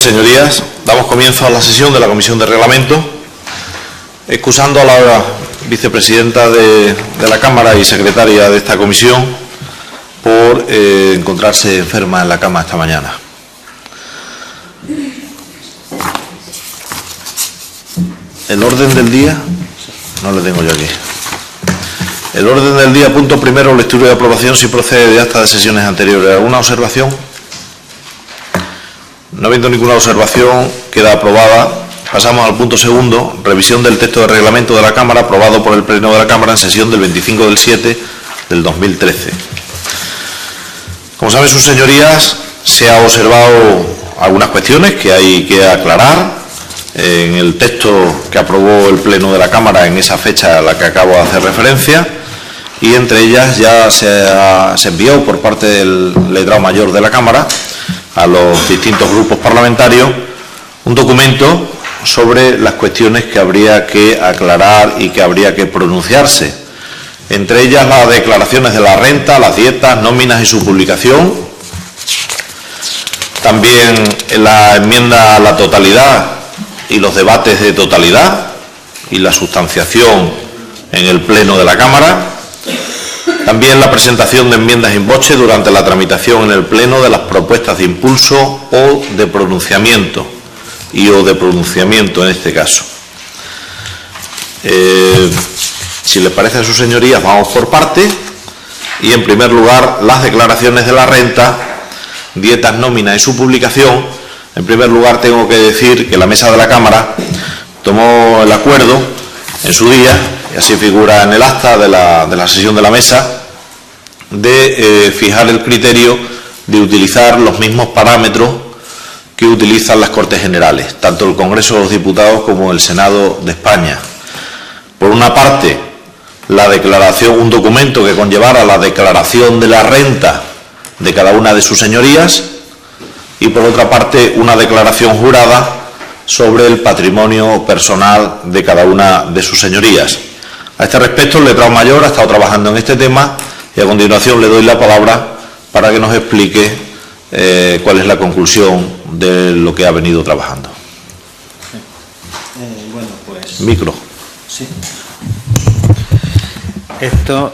señorías, damos comienzo a la sesión de la Comisión de Reglamento, excusando a la vicepresidenta de la Cámara y secretaria de esta comisión por encontrarse enferma en la cama esta mañana. El orden del día, no lo tengo yo aquí. El orden del día, punto primero, lectura y aprobación si procede de acta de sesiones anteriores. ¿Alguna observación? No habiendo ninguna observación, queda aprobada. Pasamos al punto segundo, revisión del texto de reglamento de la Cámara aprobado por el Pleno de la Cámara en sesión del 25 del 7 del 2013. Como saben sus señorías, se han observado algunas cuestiones que hay que aclarar en el texto que aprobó el Pleno de la Cámara en esa fecha a la que acabo de hacer referencia, y entre ellas ya se envió por parte del letrado mayor de la Cámara a los distintos grupos parlamentarios un documento sobre las cuestiones que habría que aclarar y que habría que pronunciarse. Entre ellas las declaraciones de la renta, las dietas, nóminas y su publicación. También la enmienda a la totalidad y los debates de totalidad y la sustanciación en el Pleno de la Cámara. También la presentación de enmiendas in voce durante la tramitación en el Pleno de las propuestas de impulso o de pronunciamiento, o de pronunciamiento en este caso. Si les parece a sus señorías, vamos por partes. Y en primer lugar, las declaraciones de la renta, dietas, nóminas y su publicación. En primer lugar, tengo que decir que la mesa de la Cámara tomó el acuerdo en su día, y así figura en el acta de la sesión de la mesa, de fijar el criterio de utilizar los mismos parámetros que utilizan las Cortes Generales, tanto el Congreso de los Diputados como el Senado de España. Por una parte, la declaración, un documento que conllevara la declaración de la renta de cada una de sus señorías, y por otra parte, una declaración jurada sobre el patrimonio personal de cada una de sus señorías. A este respecto, el letrado mayor ha estado trabajando en este tema y a continuación le doy la palabra para que nos explique cuál es la conclusión de lo que ha venido trabajando. Bueno, pues... Micro. Sí. Esto,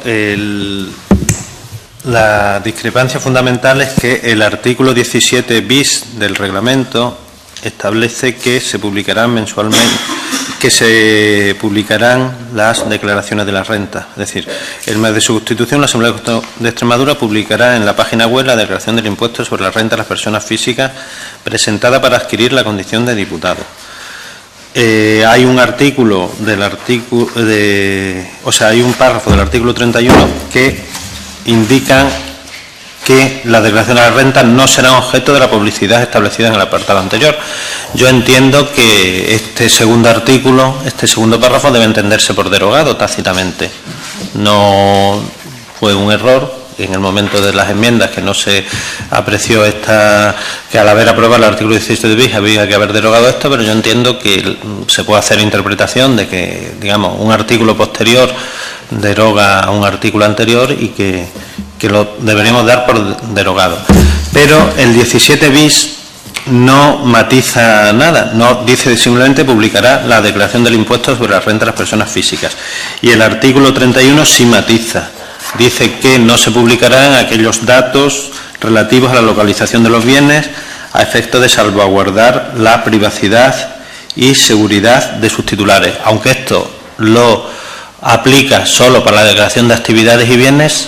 la discrepancia fundamental es que el artículo 17 bis del reglamento establece que se publicarán mensualmente, que se publicarán las declaraciones de la renta. Es decir, el mes de su constitución, la Asamblea de Extremadura publicará en la página web la declaración del impuesto sobre la renta de las personas físicas presentada para adquirir la condición de diputado. Hay un artículo hay un párrafo del artículo 31 que indican que las declaraciones de la renta no serán objeto de la publicidad establecida en el apartado anterior. Yo entiendo que este segundo artículo, este segundo párrafo, debe entenderse por derogado tácitamente. No fue un error en el momento de las enmiendas que no se apreció que al haber aprobado el artículo 17 de bis había que haber derogado esto, pero yo entiendo que se puede hacer interpretación de que, digamos, un artículo posterior deroga a un artículo anterior y que lo deberíamos dar por derogado. Pero el 17 bis no matiza nada, no dice simplemente publicará la declaración del impuesto sobre la renta de las personas físicas. Y el artículo 31 sí matiza, dice que no se publicarán aquellos datos relativos a la localización de los bienes a efecto de salvaguardar la privacidad y seguridad de sus titulares. Aunque esto lo aplica solo para la declaración de actividades y bienes,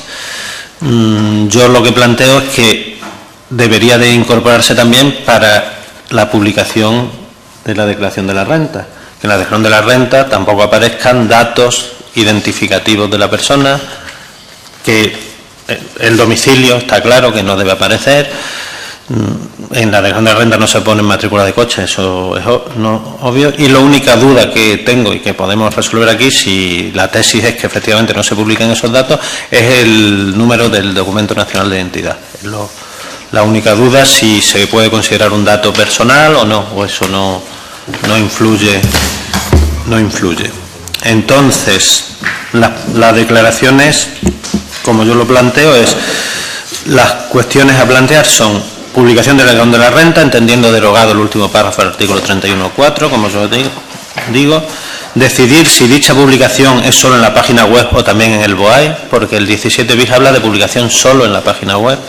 yo lo que planteo es que debería de incorporarse también para la publicación de la declaración de la renta. Que en la declaración de la renta tampoco aparezcan datos identificativos de la persona, que el domicilio está claro que no debe aparecer. En la declaración de la renta no se pone matrícula de coche, eso es obvio. Y la única duda que tengo y que podemos resolver aquí, si la tesis es que efectivamente no se publiquen esos datos, es el número del documento nacional de identidad. La única duda, si se puede considerar un dato personal o no, o eso no influye. Entonces, las declaraciones, como yo lo planteo, las cuestiones a plantear son publicación de la renta, entendiendo derogado el último párrafo del artículo 31.4, como yo digo. Decidir si dicha publicación es solo en la página web o también en el BOAE, porque el 17 bis habla de publicación solo en la página web,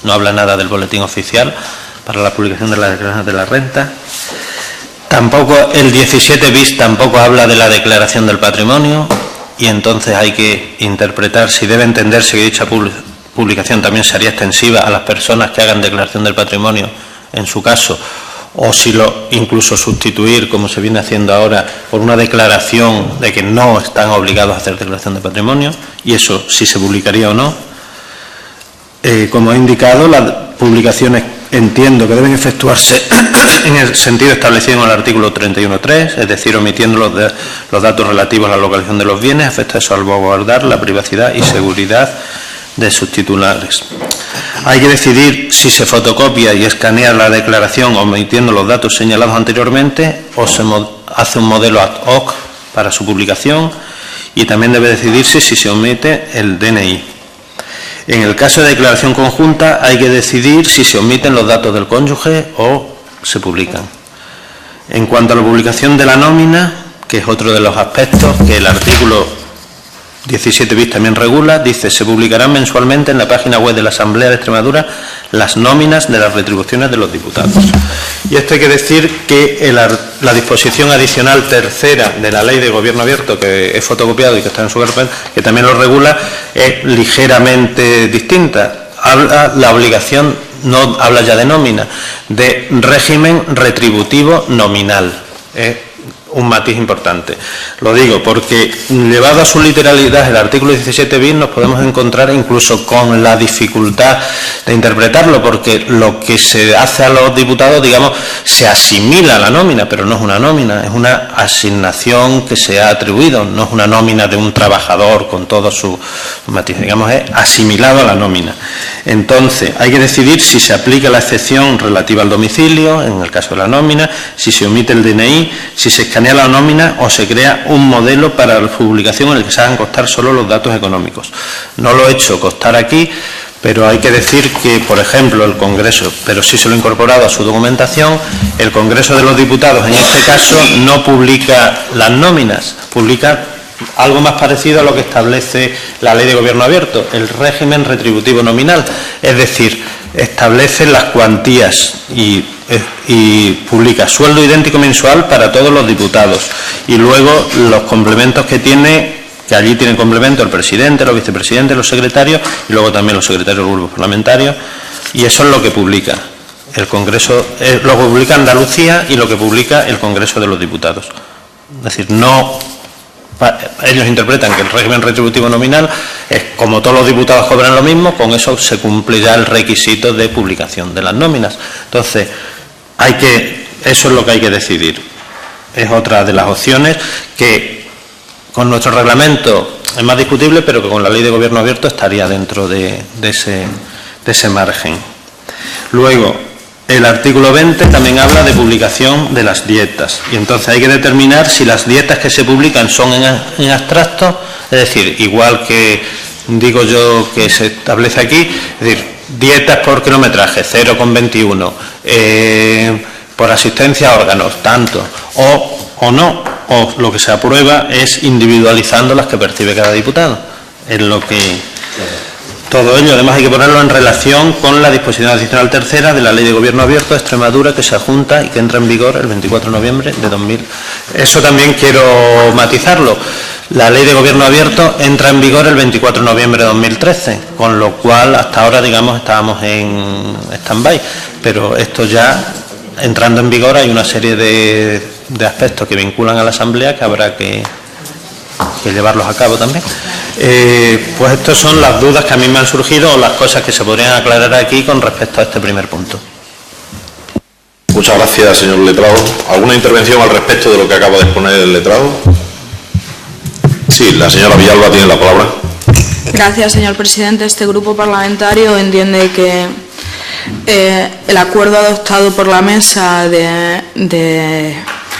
no habla nada del boletín oficial para la publicación de las declaraciones de la renta. Tampoco el 17 bis tampoco habla de la declaración del patrimonio, y entonces hay que interpretar si debe entenderse que dicha publicación también sería extensiva a las personas que hagan declaración del patrimonio en su caso, o si lo incluso sustituir, como se viene haciendo ahora, por una declaración de que no están obligados a hacer declaración de patrimonio, y eso si se publicaría o no. Como he indicado, las publicaciones entiendo que deben efectuarse en el sentido establecido en el artículo 31.3, es decir, omitiendo los datos relativos a la localización de los bienes, a efecto de salvaguardar la privacidad y seguridad de sus titulares. Hay que decidir si se fotocopia y escanea la declaración omitiendo los datos señalados anteriormente o se hace un modelo ad hoc para su publicación, y también debe decidirse si se omite el DNI. En el caso de declaración conjunta hay que decidir si se omiten los datos del cónyuge o se publican. En cuanto a la publicación de la nómina, que es otro de los aspectos que el artículo 17 bis también regula, dice: se publicarán mensualmente en la página web de la Asamblea de Extremadura las nóminas de las retribuciones de los diputados. Y esto hay que decir que la disposición adicional tercera de la Ley de Gobierno Abierto, que es fotocopiado y que está en su carpeta, que también lo regula, es ligeramente distinta. La obligación no habla ya de nómina, de régimen retributivo nominal. Un matiz importante. Lo digo porque, llevado a su literalidad el artículo 17 bis, nos podemos encontrar incluso con la dificultad de interpretarlo, porque lo que se hace a los diputados, digamos, se asimila a la nómina, pero no es una nómina, es una asignación que se ha atribuido, no es una nómina de un trabajador con todo su matiz, digamos, es asimilado a la nómina. Entonces, hay que decidir si se aplica la excepción relativa al domicilio, en el caso de la nómina, si se omite el DNI, si se escanea la nómina o se crea un modelo para la publicación en el que se hagan constar solo los datos económicos. No lo he hecho constar aquí, pero hay que decir que, por ejemplo, el Congreso, pero sí se lo he incorporado a su documentación, el Congreso de los Diputados, en este caso, no publica las nóminas, publica algo más parecido a lo que establece la Ley de Gobierno Abierto, el régimen retributivo nominal, es decir, establece las cuantías y publica sueldo idéntico mensual para todos los diputados, y luego los complementos que tiene, que allí tienen complemento el presidente, los vicepresidentes, los secretarios, y luego también los secretarios de los grupos parlamentarios, y eso es lo que publica el Congreso, lo que publica Andalucía y lo que publica el Congreso de los Diputados. Es decir, ellos interpretan que el régimen retributivo nominal es como todos los diputados cobran lo mismo, con eso se cumple ya el requisito de publicación de las nóminas. Entonces, eso es lo que hay que decidir. Es otra de las opciones que con nuestro reglamento es más discutible, pero que con la Ley de Gobierno Abierto estaría dentro de ese margen. Luego, el artículo 20 también habla de publicación de las dietas, y entonces hay que determinar si las dietas que se publican son en abstracto, es decir, igual que digo yo que se establece aquí, es decir, dietas por kilometraje 0,21, por asistencia a órganos tanto, o no, o lo que se aprueba es individualizando las que percibe cada diputado, es lo que... Todo ello, además, hay que ponerlo en relación con la disposición adicional tercera de la Ley de Gobierno Abierto de Extremadura, que se adjunta y que entra en vigor el 24 de noviembre de 2000. Eso también quiero matizarlo. La Ley de Gobierno Abierto entra en vigor el 24 de noviembre de 2013, con lo cual hasta ahora, digamos, estábamos en stand-by, pero esto ya, entrando en vigor, hay una serie de aspectos que vinculan a la Asamblea que habrá que llevarlos a cabo también. Pues estas son las dudas que a mí me han surgido, o las cosas que se podrían aclarar aquí con respecto a este primer punto. Muchas gracias, señor letrado. ¿Alguna intervención al respecto de lo que acaba de exponer el letrado? Sí, la señora Villalba tiene la palabra. Gracias, señor presidente. Este grupo parlamentario entiende que el acuerdo adoptado por la mesa de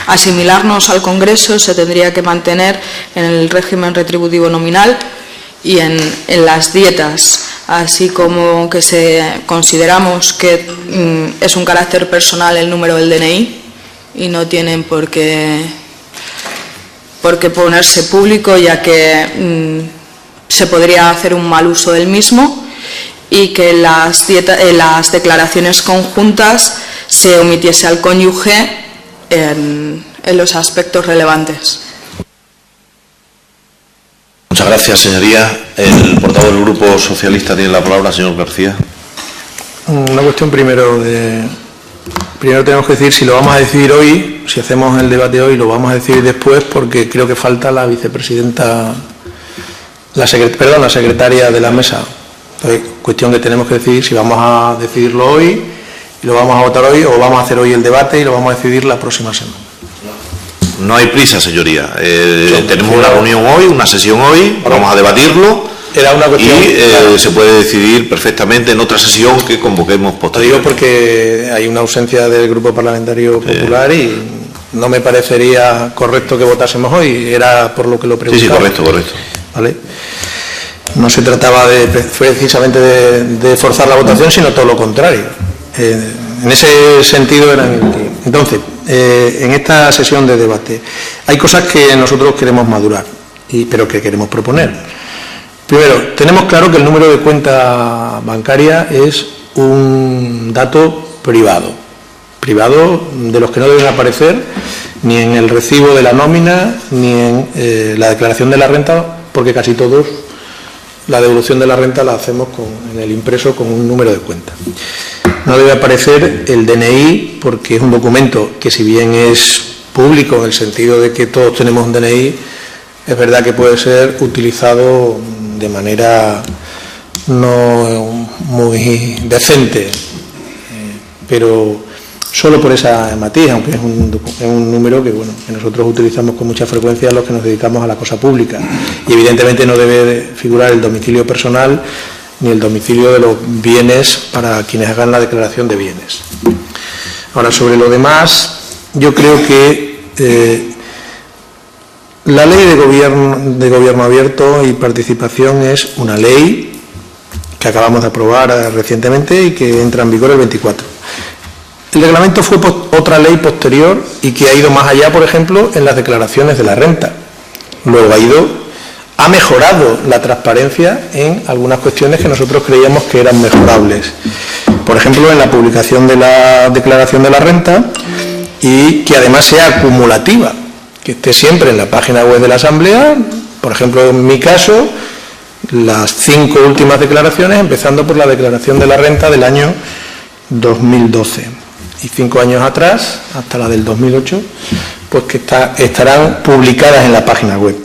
asimilarnos al Congreso se tendría que mantener en el régimen retributivo nominal y en las dietas así como que consideramos que es un carácter personal el número del DNI y no tienen por qué ponerse público, ya que se podría hacer un mal uso del mismo, y que en las declaraciones conjuntas se omitiese al cónyuge en los aspectos relevantes. Muchas gracias, señoría. El portavoz del Grupo Socialista tiene la palabra, señor García. Una cuestión primero tenemos que decir si lo vamos a decidir hoy, si hacemos el debate hoy, lo vamos a decidir después, porque creo que falta la vicepresidenta, la secretaria de la mesa. Entonces, cuestión que tenemos que decidir si vamos a decidirlo hoy y lo vamos a votar hoy, o vamos a hacer hoy el debate y lo vamos a decidir la próxima semana. No hay prisa, señoría. Tenemos una reunión hoy, una sesión hoy, vamos a debatirlo. Era una cuestión, y se puede decidir perfectamente en otra sesión que convoquemos posteriormente. Lo digo porque hay una ausencia del Grupo Parlamentario Popular y no me parecería correcto que votásemos hoy. Era por lo que lo preguntaba. Sí, correcto. ¿Vale? No se trataba precisamente de forzar la votación, sino todo lo contrario. En ese sentido era mi motivo. Entonces, en esta sesión de debate hay cosas que nosotros queremos madurar, pero que queremos proponer. Primero, tenemos claro que el número de cuenta bancaria es un dato privado de los que no deben aparecer ni en el recibo de la nómina ni en la declaración de la renta, porque casi todos la devolución de la renta la hacemos en el impreso con un número de cuenta. No debe aparecer el DNI, porque es un documento que, si bien es público en el sentido de que todos tenemos un DNI, es verdad que puede ser utilizado de manera no muy decente, pero solo por esa matiz, aunque es un número que nosotros utilizamos con mucha frecuencia los que nos dedicamos a la cosa pública, y evidentemente no debe figurar el domicilio personal ni el domicilio de los bienes para quienes hagan la declaración de bienes. Ahora, sobre lo demás, yo creo que la ley de gobierno abierto y participación es una ley que acabamos de aprobar recientemente y que entra en vigor el 24. El reglamento fue otra ley posterior y que ha ido más allá, por ejemplo, en las declaraciones de la renta. Luego ha mejorado la transparencia en algunas cuestiones que nosotros creíamos que eran mejorables. Por ejemplo, en la publicación de la declaración de la renta, y que además sea acumulativa, que esté siempre en la página web de la Asamblea. Por ejemplo, en mi caso, las 5 últimas declaraciones, empezando por la declaración de la renta del año 2012. Y 5 años atrás, hasta la del 2008, pues que estarán publicadas en la página web.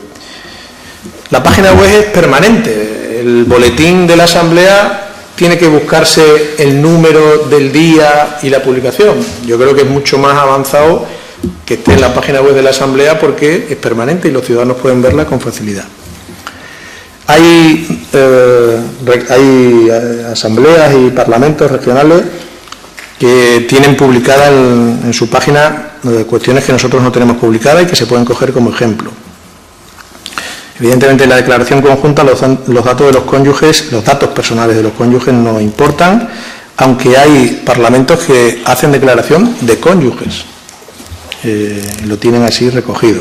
La página web es permanente. El boletín de la Asamblea tiene que buscarse el número del día y la publicación. Yo creo que es mucho más avanzado que esté en la página web de la Asamblea, porque es permanente y los ciudadanos pueden verla con facilidad. Hay asambleas y parlamentos regionales que tienen publicadas en su página cuestiones que nosotros no tenemos publicadas y que se pueden coger como ejemplo. Evidentemente, en la declaración conjunta los datos de los cónyuges, los datos personales de los cónyuges no importan, aunque hay parlamentos que hacen declaración de cónyuges. Lo tienen así recogido.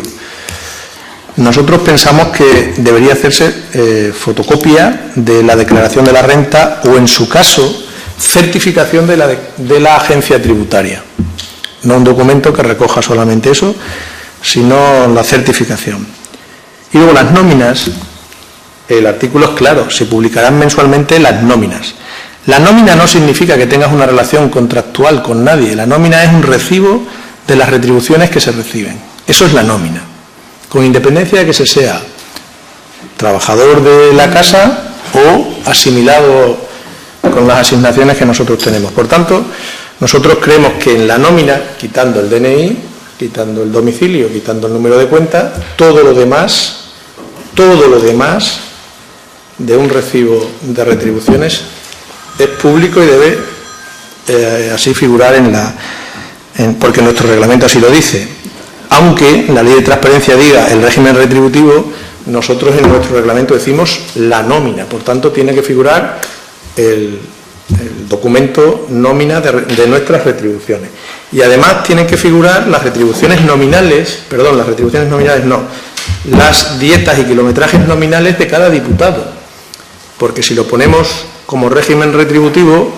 Nosotros pensamos que debería hacerse fotocopia de la declaración de la renta, o en su caso certificación de la agencia tributaria, no un documento que recoja solamente eso, sino la certificación. Y luego las nóminas, el artículo es claro, se publicarán mensualmente las nóminas. La nómina no significa que tengas una relación contractual con nadie, la nómina es un recibo de las retribuciones que se reciben. Eso es la nómina, con independencia de que se sea trabajador de la casa o asimilado con las asignaciones que nosotros tenemos. Por tanto, nosotros creemos que en la nómina, quitando el DNI, quitando el domicilio, quitando el número de cuenta, todo lo demás de un recibo de retribuciones es público y debe así figurar porque nuestro reglamento así lo dice. Aunque la ley de transparencia diga el régimen retributivo, nosotros en nuestro reglamento decimos la nómina. Por tanto, tiene que figurar el documento nómina de nuestras retribuciones. Y además tienen que figurar las retribuciones nominales, las dietas y kilometrajes nominales de cada diputado, porque si lo ponemos como régimen retributivo,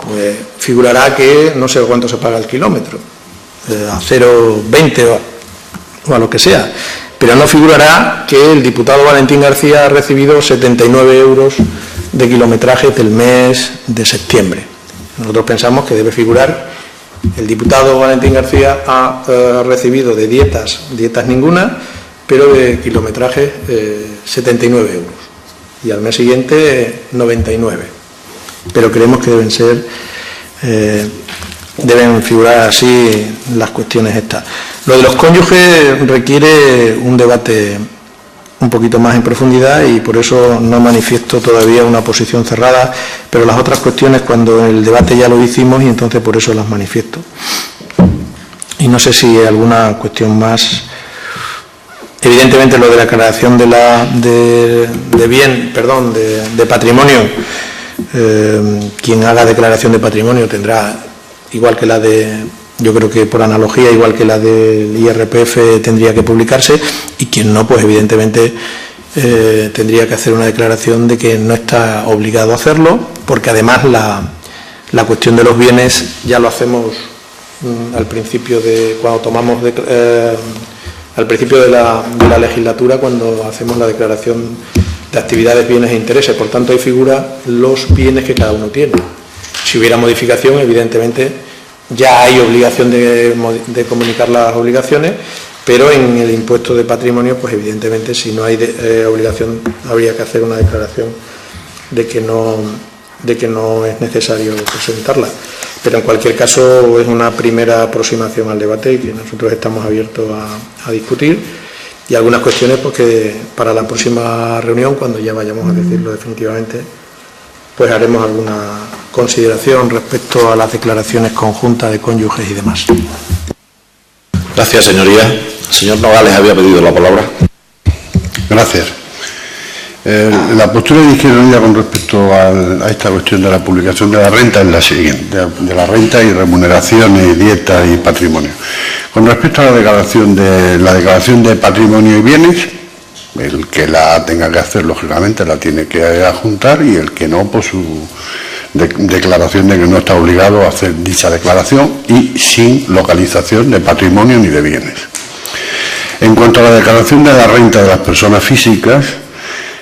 pues figurará que no sé cuánto se paga el kilómetro, a 0,20 o a lo que sea, pero no figurará que el diputado Valentín García ha recibido 79 euros de kilometraje del mes de septiembre. Nosotros pensamos que debe figurar: el diputado Valentín García ha recibido de dietas ninguna, pero de kilometraje 79 euros, y al mes siguiente 99. Pero creemos que deben figurar así las cuestiones estas. Lo de los cónyuges requiere un debate un poquito más en profundidad, y por eso no manifiesto todavía una posición cerrada, pero las otras cuestiones, cuando el debate ya lo hicimos, y entonces por eso las manifiesto. Y no sé si hay alguna cuestión más. Evidentemente lo de la declaración de patrimonio, quien haga declaración de patrimonio tendrá, igual que la de, yo creo que por analogía, igual que la del IRPF, tendría que publicarse, y quien no, pues evidentemente tendría que hacer una declaración de que no está obligado a hacerlo, porque además la cuestión de los bienes ya lo hacemos al principio al principio de la legislatura, cuando hacemos la declaración de actividades, bienes e intereses. Por tanto, ahí figura los bienes que cada uno tiene. Si hubiera modificación, evidentemente ya hay obligación de comunicar las obligaciones, pero en el impuesto de patrimonio, pues evidentemente, si no hay obligación, habría que hacer una declaración de que no es necesario presentarla. Pero en cualquier caso es una primera aproximación al debate, y que nosotros estamos abiertos a discutir, y algunas cuestiones porque para la próxima reunión, cuando ya vayamos a decirlo definitivamente, pues haremos alguna consideración respecto a las declaraciones conjuntas de cónyuges y demás. Gracias, señoría. El señor Nogales había pedido la palabra. Gracias. La postura de Izquierda Unida con respecto a esta cuestión de la publicación de la renta es la siguiente: de la renta y remuneraciones, dietas y patrimonio. Con respecto a la declaración de patrimonio y bienes, el que la tenga que hacer, lógicamente, la tiene que adjuntar, y el que no, pues su declaración de que no está obligado a hacer dicha declaración, y sin localización de patrimonio ni de bienes. En cuanto a la declaración de la renta de las personas físicas,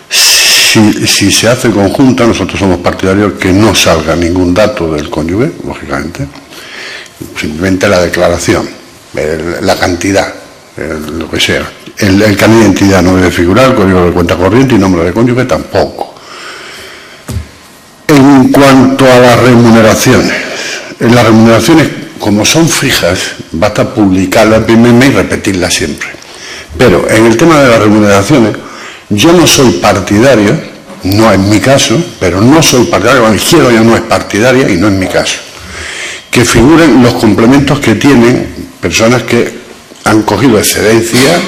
si se hace conjunta, nosotros somos partidarios que no salga ningún dato del cónyuge, lógicamente, simplemente la declaración, la cantidad, lo que sea. El carnet de identidad no debe figurar, el código de cuenta corriente y nombre de cónyuge tampoco. En cuanto a las remuneraciones, como son fijas, basta publicarlas el primer mes y repetirlas siempre. Pero en el tema de las remuneraciones, yo no soy partidario, no es mi caso, pero no soy partidario, la izquierda ya no es partidaria, y no es mi caso, que figuren los complementos que tienen personas que han cogido excedencia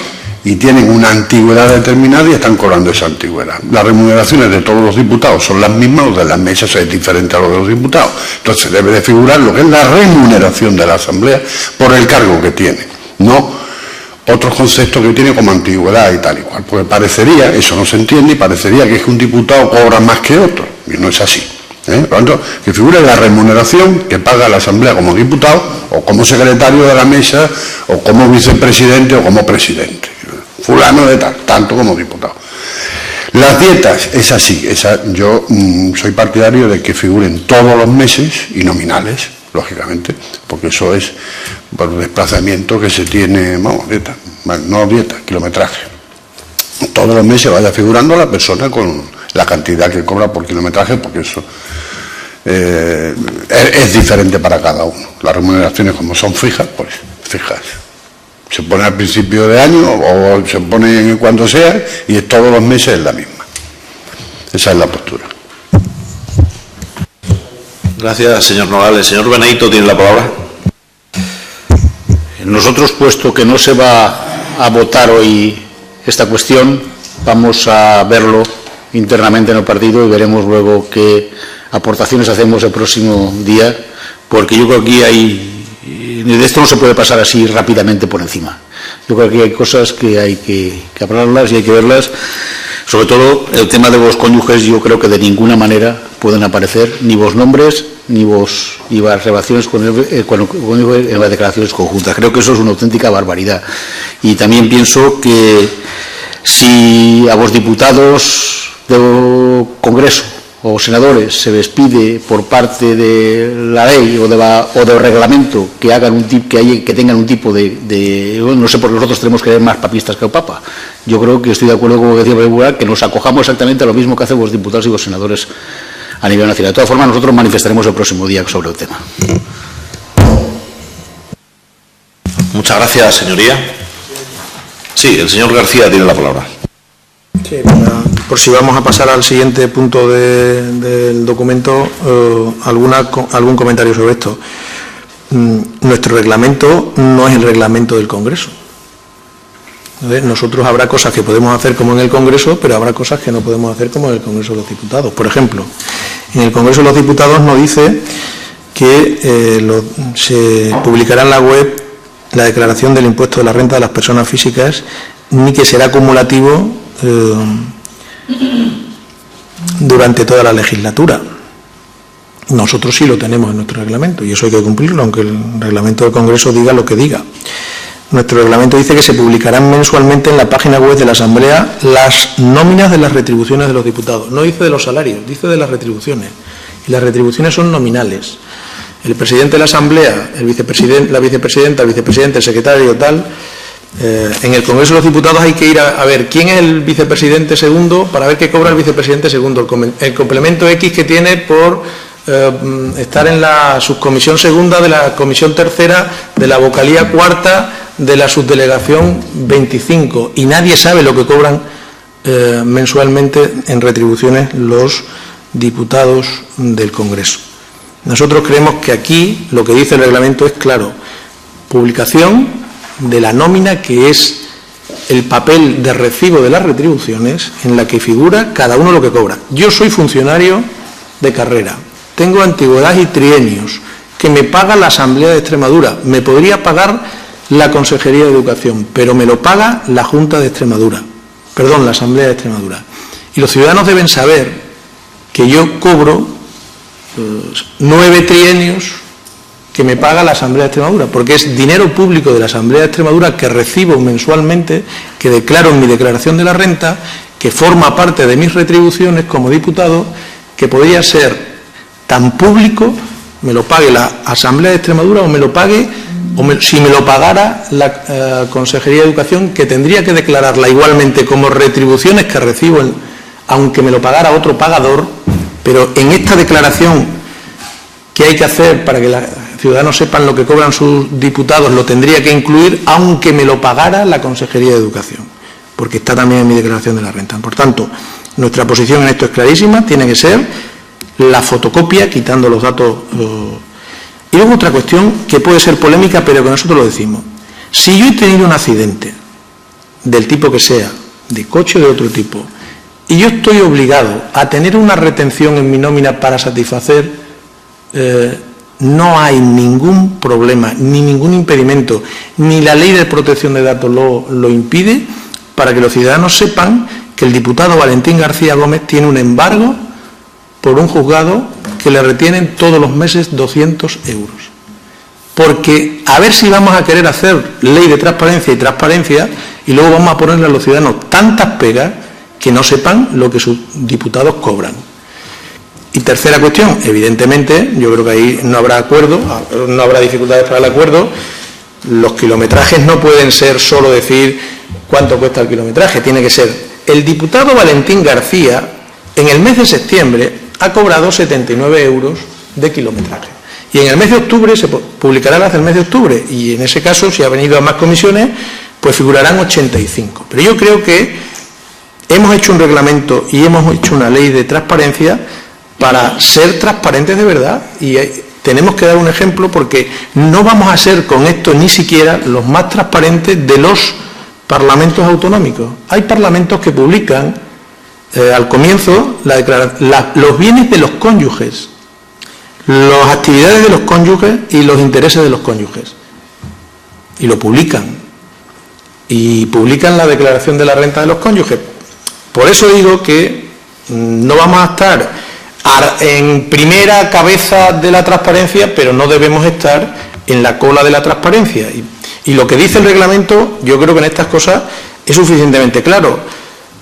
y tienen una antigüedad determinada y están cobrando esa antigüedad. Las remuneraciones de todos los diputados son las mismas, los de las mesas es diferente a los de los diputados. Entonces debe de figurar lo que es la remuneración de la Asamblea por el cargo que tiene, no otros conceptos que tiene como antigüedad y tal y cual, porque parecería, eso no se entiende, y parecería que es que un diputado cobra más que otro, y no es así. Por lo tanto, que figure la remuneración que paga la Asamblea como diputado, o como secretario de la mesa, o como vicepresidente, o como presidente. Fulano de tal, tanto como diputado. Las dietas, es así, yo soy partidario de que figuren todos los meses y nominales, lógicamente, porque eso es por el desplazamiento que se tiene, kilometraje. Todos los meses vaya figurando la persona con la cantidad que cobra por kilometraje, porque eso es diferente para cada uno. Las remuneraciones, como son fijas, pues fijas. Se pone al principio de año o se pone cuando sea, y todos los meses es la misma. Esa es la postura. Gracias, señor Nogales. Señor Benedito tiene la palabra. Nosotros, puesto que no se va a votar hoy esta cuestión, vamos a verlo internamente en el partido y veremos luego qué aportaciones hacemos el próximo día, porque yo creo que aquí de esto no se puede pasar así rápidamente por encima. Yo creo que hay cosas que hay que hablarlas y hay que verlas. Sobre todo el tema de los cónyuges, yo creo que de ninguna manera pueden aparecer ni vos nombres ni las relaciones con cónyuges en las declaraciones conjuntas. Creo que eso es una auténtica barbaridad. Y también pienso que si a vos diputados del Congreso o senadores se les pide por parte de la ley o del reglamento que hagan que tengan un tipo de no sé, porque nosotros tenemos que ser más papistas que el Papa. Yo creo que estoy de acuerdo con lo que decía el Popular, que nos acojamos exactamente a lo mismo que hacen los diputados y los senadores a nivel nacional. De todas formas, nosotros manifestaremos el próximo día sobre el tema. Muchas gracias, señoría. Sí, el señor García tiene la palabra. Sí, por si vamos a pasar al siguiente punto del documento, algún comentario sobre esto. Nuestro reglamento no es el reglamento del Congreso. Nosotros habrá cosas que podemos hacer como en el Congreso, pero habrá cosas que no podemos hacer como en el Congreso de los Diputados. Por ejemplo, en el Congreso de los Diputados nos dice que se publicará en la web la declaración del impuesto de la renta de las personas físicas, ni que será acumulativo durante toda la legislatura. Nosotros sí lo tenemos en nuestro reglamento y eso hay que cumplirlo, aunque el reglamento del Congreso diga lo que diga. Nuestro reglamento dice que se publicarán mensualmente en la página web de la Asamblea las nóminas de las retribuciones de los diputados. No dice de los salarios, dice de las retribuciones. Y las retribuciones son nominales. El presidente de la Asamblea, la vicepresidenta, el vicepresidente, el secretario, tal. En el Congreso de los Diputados hay que ir a ver quién es el vicepresidente segundo para ver qué cobra el vicepresidente segundo. El complemento X que tiene por estar en la subcomisión segunda, de la comisión tercera, de la vocalía cuarta, de la subdelegación 25. Y nadie sabe lo que cobran mensualmente en retribuciones los diputados del Congreso. Nosotros creemos que aquí lo que dice el reglamento es claro: publicación de la nómina, que es el papel de recibo de las retribuciones en la que figura cada uno lo que cobra. Yo soy funcionario de carrera, tengo antigüedad y trienios, que me paga la Asamblea de Extremadura, me podría pagar la Consejería de Educación, pero me lo paga la Junta de Extremadura, la Asamblea de Extremadura. Y los ciudadanos deben saber que yo cobro 9 trienios que me paga la Asamblea de Extremadura, porque es dinero público de la Asamblea de Extremadura que recibo mensualmente, que declaro en mi declaración de la renta, que forma parte de mis retribuciones como diputado, que podría ser tan público, me lo pague la Asamblea de Extremadura o me lo pague, si me lo pagara la Consejería de Educación, que tendría que declararla igualmente como retribuciones que recibo, aunque me lo pagara otro pagador, pero en esta declaración que hay que hacer para que los ciudadanos sepan lo que cobran sus diputados, lo tendría que incluir, aunque me lo pagara la Consejería de Educación, porque está también en mi declaración de la renta. Por tanto, nuestra posición en esto es clarísima, tiene que ser la fotocopia, quitando los datos. Y luego otra cuestión que puede ser polémica, pero que nosotros lo decimos. Si yo he tenido un accidente, del tipo que sea, de coche o de otro tipo, y yo estoy obligado a tener una retención en mi nómina para satisfacer, no hay ningún problema, ni ningún impedimento, ni la Ley de Protección de Datos lo impide, para que los ciudadanos sepan que el diputado Valentín García Gómez tiene un embargo por un juzgado que le retienen todos los meses 200 euros. Porque a ver si vamos a querer hacer ley de transparencia y luego vamos a ponerle a los ciudadanos tantas pegas que no sepan lo que sus diputados cobran. Y tercera cuestión, evidentemente, yo creo que ahí no habrá acuerdo, no habrá dificultades para el acuerdo. Los kilometrajes no pueden ser solo decir cuánto cuesta el kilometraje, tiene que ser el diputado Valentín García en el mes de septiembre ha cobrado 79 euros de kilometraje. Y en el mes de octubre se publicará las del mes de octubre y en ese caso, si ha venido a más comisiones, pues figurarán 85. Pero yo creo que hemos hecho un reglamento y hemos hecho una ley de transparencia para ser transparentes de verdad y tenemos que dar un ejemplo, porque no vamos a ser con esto ni siquiera los más transparentes de los parlamentos autonómicos. Hay parlamentos que publican al comienzo, los bienes de los cónyuges, las actividades de los cónyuges y los intereses de los cónyuges. Y lo publican. Y publican la declaración de la renta de los cónyuges. Por eso digo que no vamos a estar en primera cabeza de la transparencia, pero no debemos estar en la cola de la transparencia. Y lo que dice el reglamento, yo creo que en estas cosas es suficientemente claro.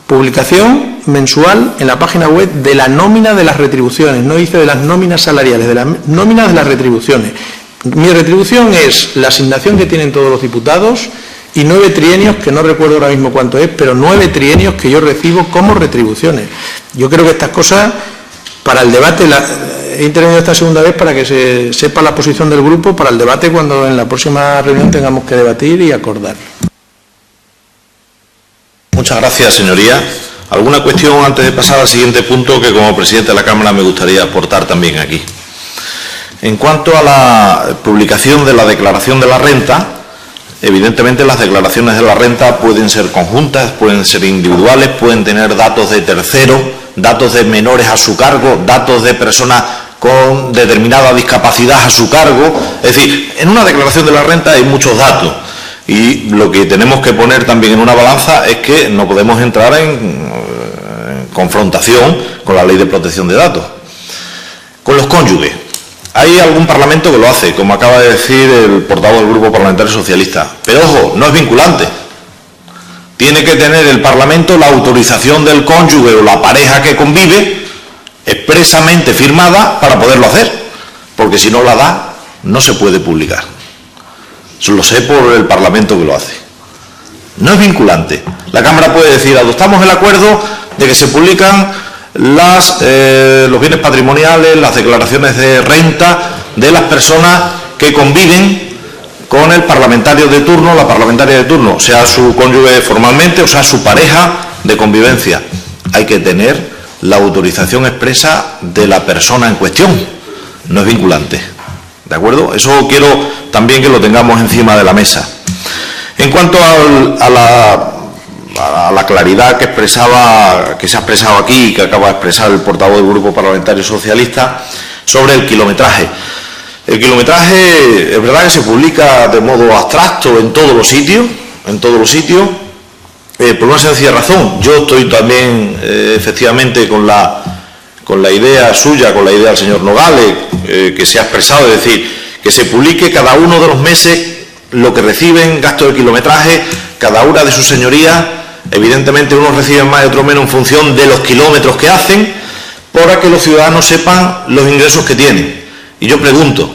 Publicación mensual en la página web de la nómina de las retribuciones, no dice de las nóminas salariales, de las nóminas de las retribuciones. Mi retribución es la asignación que tienen todos los diputados y 9 trienios, que no recuerdo ahora mismo cuánto es, pero 9 trienios que yo recibo como retribuciones. Yo creo que estas cosas, para el debate, he intervenido esta segunda vez para que se sepa la posición del grupo, para el debate cuando en la próxima reunión tengamos que debatir y acordar. Muchas gracias, señoría. ¿Alguna cuestión antes de pasar al siguiente punto que como presidente de la Cámara me gustaría aportar también aquí? En cuanto a la publicación de la declaración de la renta, evidentemente las declaraciones de la renta pueden ser conjuntas, pueden ser individuales, pueden tener datos de terceros, datos de menores a su cargo, datos de personas con determinada discapacidad a su cargo. Es decir, en una declaración de la renta hay muchos datos y lo que tenemos que poner también en una balanza es que no podemos entrar en confrontación con la Ley de Protección de Datos. Con los cónyuges. Hay algún parlamento que lo hace, como acaba de decir el portavoz del Grupo Parlamentario Socialista. Pero ojo, no es vinculante. Tiene que tener el Parlamento la autorización del cónyuge o la pareja que convive expresamente firmada para poderlo hacer. Porque si no la da, no se puede publicar. Eso lo sé por el Parlamento que lo hace. No es vinculante. La Cámara puede decir, adoptamos el acuerdo de que se publican los bienes patrimoniales, las declaraciones de renta de las personas que conviven con el parlamentario de turno, la parlamentaria de turno, sea su cónyuge formalmente o sea su pareja de convivencia. Hay que tener la autorización expresa de la persona en cuestión. No es vinculante. ¿De acuerdo? Eso quiero también que lo tengamos encima de la mesa. En cuanto a la claridad que se ha expresado aquí y que acaba de expresar el portavoz del Grupo Parlamentario Socialista sobre el kilometraje. El kilometraje es verdad que se publica de modo abstracto en todos los sitios, por una sencilla razón. Yo estoy también efectivamente con la idea suya, con la idea del señor Nogales, que se ha expresado, es decir, que se publique cada uno de los meses lo que reciben gasto de kilometraje cada una de sus señorías. Evidentemente unos reciben más y otros menos en función de los kilómetros que hacen, para que los ciudadanos sepan los ingresos que tienen. Y yo pregunto,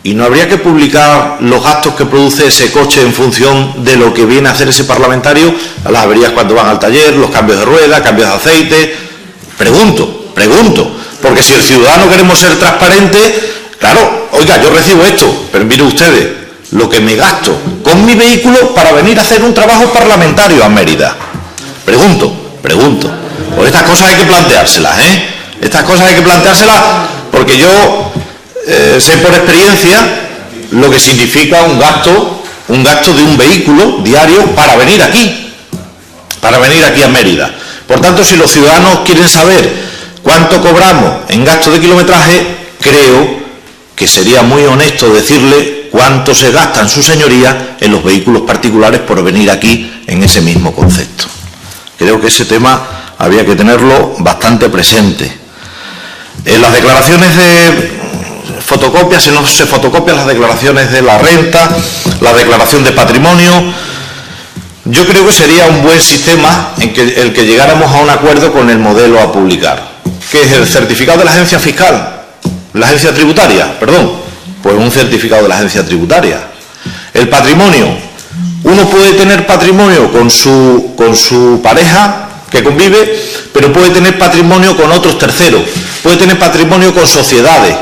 ¿y no habría que publicar los gastos que produce ese coche en función de lo que viene a hacer ese parlamentario? Las averías cuando van al taller, los cambios de rueda, cambios de aceite. Pregunto, porque si el ciudadano queremos ser transparentes, claro, oiga, yo recibo esto, pero miren ustedes, lo que me gasto con mi vehículo para venir a hacer un trabajo parlamentario a Mérida. Pregunto. Pues estas cosas hay que planteárselas, Estas cosas hay que planteárselas porque yo sé por experiencia lo que significa un gasto de un vehículo diario para venir aquí a Mérida. Por tanto, si los ciudadanos quieren saber cuánto cobramos en gasto de kilometraje, creo que sería muy honesto decirle cuánto se gastan sus señorías en los vehículos particulares por venir aquí en ese mismo concepto. Creo que ese tema había que tenerlo bastante presente. En las declaraciones de fotocopias, si no se fotocopian las declaraciones de la renta, la declaración de patrimonio, yo creo que sería un buen sistema en el que llegáramos a un acuerdo con el modelo a publicar, que es el certificado de la agencia fiscal, la agencia tributaria, pues un certificado de la agencia tributaria. El patrimonio, uno puede tener patrimonio con su pareja que convive, pero puede tener patrimonio con otros terceros, puede tener patrimonio con sociedades.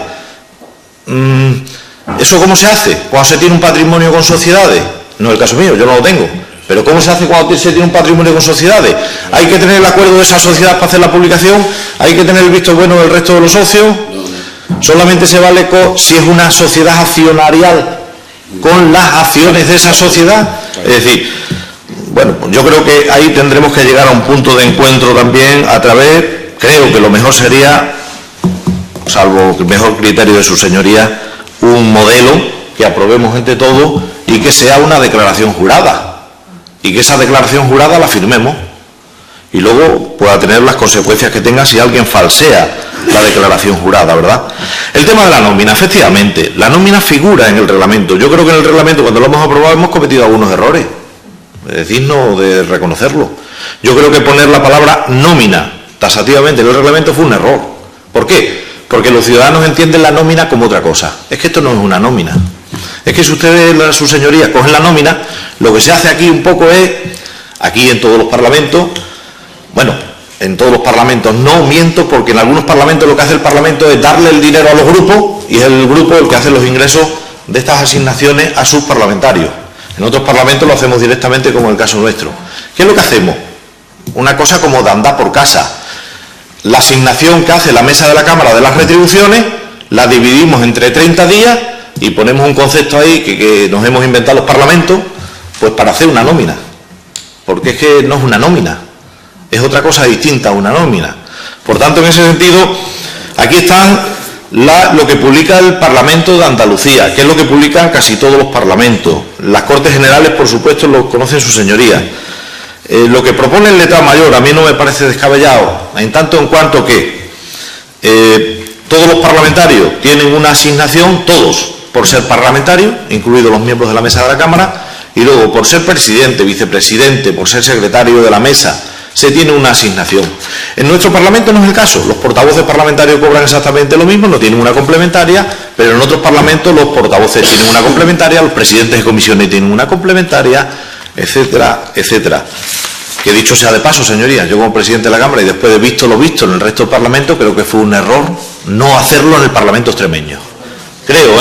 ¿Eso cómo se hace cuando se tiene un patrimonio con sociedades? No es el caso mío, yo no lo tengo. Pero ¿cómo se hace cuando se tiene un patrimonio con sociedades? Hay que tener el acuerdo de esa sociedad para hacer la publicación, hay que tener el visto bueno del resto de los socios. Solamente se vale si es una sociedad accionarial con las acciones de esa sociedad. Es decir, bueno, pues yo creo que ahí tendremos que llegar a un punto de encuentro también a través, creo que lo mejor sería, salvo el mejor criterio de su señoría, un modelo que aprobemos entre todos y que sea una declaración jurada, y que esa declaración jurada la firmemos y luego pueda tener las consecuencias que tenga si alguien falsea la declaración jurada, ¿verdad? El tema de la nómina, efectivamente, la nómina figura en el reglamento. Yo creo que en el reglamento, cuando lo hemos aprobado, hemos cometido algunos errores, es digno de reconocerlo. Yo creo que poner la palabra nómina tasativamente en el reglamento fue un error. ¿Por qué? Porque los ciudadanos entienden la nómina como otra cosa. Es que esto no es una nómina. Es que si ustedes, sus señorías, cogen la nómina, lo que se hace aquí un poco es, aquí en todos los parlamentos, bueno, en todos los parlamentos no miento, porque en algunos parlamentos lo que hace el parlamento es darle el dinero a los grupos y es el grupo el que hace los ingresos de estas asignaciones a sus parlamentarios. En otros parlamentos lo hacemos directamente, como en el caso nuestro. ¿Qué es lo que hacemos? Una cosa como de andar por casa. La asignación que hace la mesa de la Cámara de las retribuciones la dividimos entre 30 días y ponemos un concepto ahí que nos hemos inventado los parlamentos, pues para hacer una nómina. Porque es que no es una nómina, es otra cosa distinta a una nómina. Por tanto, en ese sentido, aquí están lo que publica el Parlamento de Andalucía, que es lo que publican casi todos los parlamentos. Las Cortes Generales, por supuesto, lo conocen sus señorías. Lo que propone el letrado mayor a mí no me parece descabellado, en tanto en cuanto que todos los parlamentarios tienen una asignación, todos, por ser parlamentarios, incluidos los miembros de la mesa de la Cámara, y luego por ser presidente, vicepresidente, por ser secretario de la mesa, se tiene una asignación. En nuestro Parlamento no es el caso. Los portavoces parlamentarios cobran exactamente lo mismo, no tienen una complementaria, pero en otros parlamentos los portavoces tienen una complementaria, los presidentes de comisiones tienen una complementaria, etcétera, etcétera. Que dicho sea de paso, señorías, yo como presidente de la Cámara y después de visto lo visto en el resto del Parlamento, creo que fue un error no hacerlo en el Parlamento extremeño. Creo,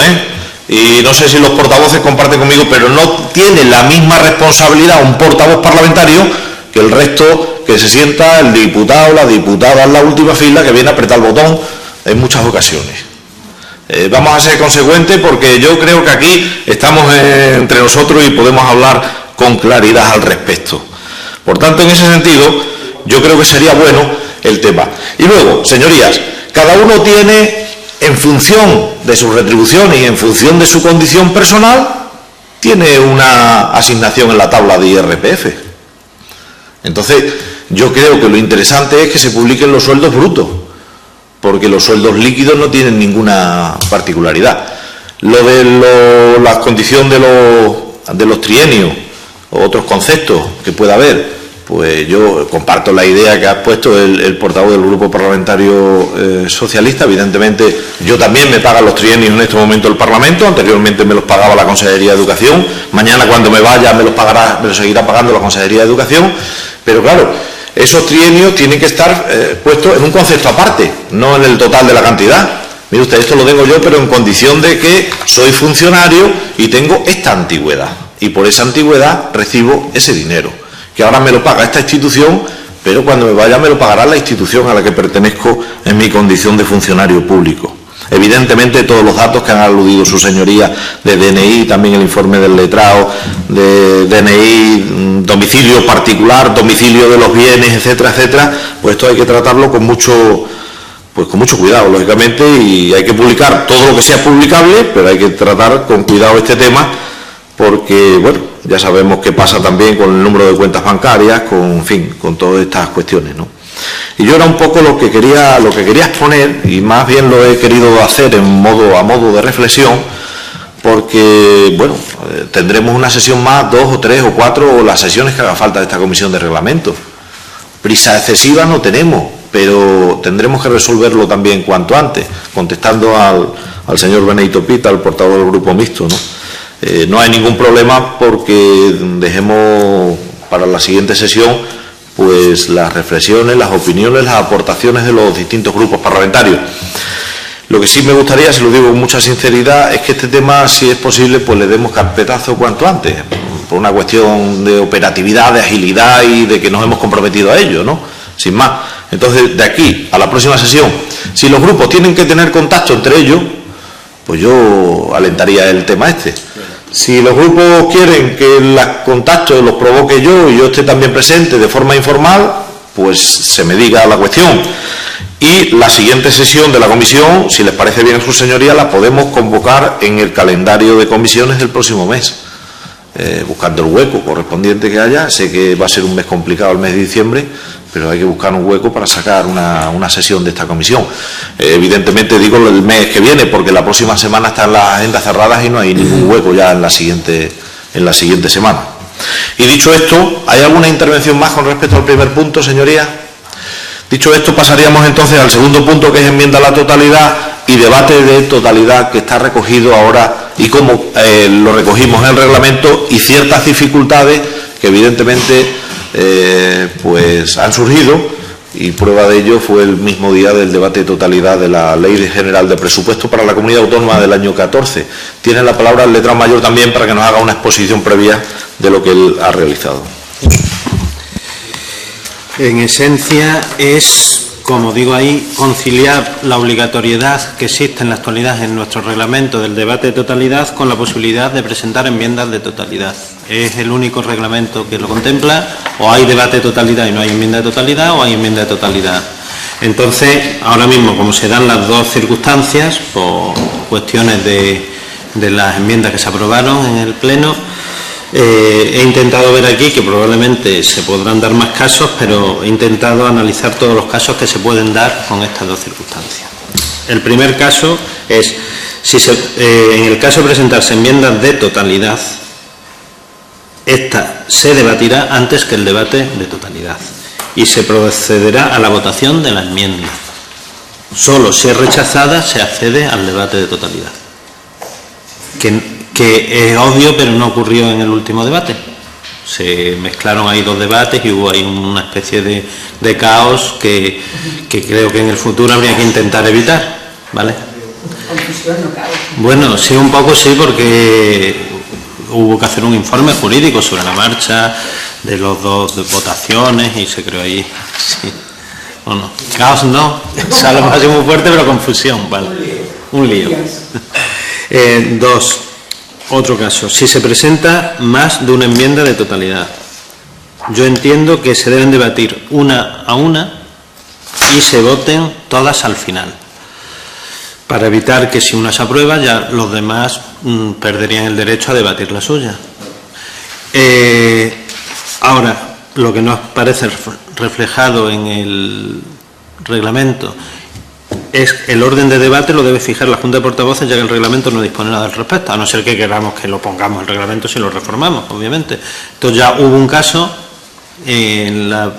y no sé si los portavoces comparten conmigo, pero no tiene la misma responsabilidad un portavoz parlamentario que el resto, que se sienta el diputado o la diputada en la última fila que viene a apretar el botón en muchas ocasiones. Vamos a ser consecuentes, porque yo creo que aquí estamos entre nosotros y podemos hablar con claridad al respecto. Por tanto, en ese sentido, yo creo que sería bueno el tema. Y luego, señorías, cada uno tiene, en función de sus retribuciones y en función de su condición personal, tiene una asignación en la tabla de IRPF. Entonces, yo creo que lo interesante es que se publiquen los sueldos brutos, porque los sueldos líquidos no tienen ninguna particularidad. Lo de la condición de los trienios o otros conceptos que pueda haber, pues yo comparto la idea que ha puesto el portavoz del Grupo Parlamentario Socialista. Evidentemente, yo también me pagan los trienios en este momento el Parlamento, anteriormente me los pagaba la Consejería de Educación, mañana cuando me vaya me los seguirá pagando la Consejería de Educación, pero claro, esos trienios tienen que estar puestos en un concepto aparte, no en el total de la cantidad. Mire usted, esto lo tengo yo, pero en condición de que soy funcionario y tengo esta antigüedad, y por esa antigüedad recibo ese dinero, que ahora me lo paga esta institución, pero cuando me vaya me lo pagará la institución a la que pertenezco en mi condición de funcionario público. Evidentemente, todos los datos que han aludido su señoría de DNI, también el informe del letrado, de DNI, domicilio particular, domicilio de los bienes, etcétera, etcétera, pues esto hay que tratarlo con mucho cuidado, lógicamente, y hay que publicar todo lo que sea publicable, pero hay que tratar con cuidado este tema, porque, bueno, ya sabemos qué pasa también con el número de cuentas bancarias, en fin, con todas estas cuestiones, ¿no? Y yo era un poco lo que quería exponer, y más bien lo he querido hacer a modo de reflexión, porque, bueno, tendremos una sesión más, 2 o 3 o 4, o las sesiones que haga falta de esta comisión de reglamento. Prisa excesiva no tenemos, pero tendremos que resolverlo también cuanto antes, contestando al señor Benedito Pita, el portavoz del Grupo Mixto, ¿no? No hay ningún problema, porque dejemos para la siguiente sesión pues las reflexiones, las opiniones, las aportaciones de los distintos grupos parlamentarios. Lo que sí me gustaría, se lo digo con mucha sinceridad, es que este tema, si es posible, pues le demos carpetazo cuanto antes, por una cuestión de operatividad, de agilidad y de que nos hemos comprometido a ello, ¿no? Sin más. Entonces, de aquí a la próxima sesión, si los grupos tienen que tener contacto entre ellos, pues yo alentaría el tema este. Si los grupos quieren que los contactos los provoque yo y yo esté también presente de forma informal, pues se me diga la cuestión. Y la siguiente sesión de la comisión, si les parece bien a sus señorías, la podemos convocar en el calendario de comisiones del próximo mes, buscando el hueco correspondiente que haya. Sé que va a ser un mes complicado el mes de diciembre, pero hay que buscar un hueco para sacar una sesión de esta comisión. Evidentemente digo el mes que viene, porque la próxima semana están las agendas cerradas y no hay ningún hueco ya en la siguiente semana. Y dicho esto, ¿hay alguna intervención más con respecto al primer punto, señorías? Dicho esto, pasaríamos entonces al segundo punto, que es enmienda a la totalidad y debate de totalidad, que está recogido ahora y como lo recogimos en el reglamento, y ciertas dificultades que evidentemente pues han surgido, y prueba de ello fue el mismo día del debate de totalidad de la Ley General de Presupuestos para la Comunidad Autónoma del año 14. Tiene la palabra el letrado mayor también para que nos haga una exposición previa de lo que él ha realizado. En esencia es, como digo ahí, conciliar la obligatoriedad que existe en la actualidad en nuestro reglamento del debate de totalidad con la posibilidad de presentar enmiendas de totalidad. Es el único reglamento que lo contempla. O hay debate de totalidad y no hay enmienda de totalidad, o hay enmienda de totalidad. Entonces, ahora mismo, como se dan las dos circunstancias, por cuestiones de las enmiendas que se aprobaron en el Pleno, he intentado ver aquí que probablemente se podrán dar más casos, pero he intentado analizar todos los casos que se pueden dar con estas dos circunstancias. El primer caso es, en el caso de presentarse enmiendas de totalidad, esta se debatirá antes que el debate de totalidad y se procederá a la votación de la enmienda. Solo si es rechazada se accede al debate de totalidad. Que es obvio, pero no ocurrió en el último debate. Se mezclaron ahí dos debates y hubo ahí una especie de caos que creo que en el futuro habría que intentar evitar, ¿vale? Confusión, no caos. Bueno, sí, un poco sí, porque hubo que hacer un informe jurídico sobre la marcha de los dos votaciones y se creó ahí, sí. Bueno, caos no, es algo más muy fuerte, pero confusión, ¿vale? Un lío. Dos. Otro caso, si se presenta más de una enmienda de totalidad, yo entiendo que se deben debatir una a una y se voten todas al final, para evitar que si una se aprueba ya los demás perderían el derecho a debatir la suya. Ahora, lo que nos parece reflejado en el reglamento es el orden de debate lo debe fijar la Junta de Portavoces, ya que el reglamento no dispone nada al respecto, a no ser que queramos que lo pongamos en el reglamento si lo reformamos, obviamente. Entonces ya hubo un caso en la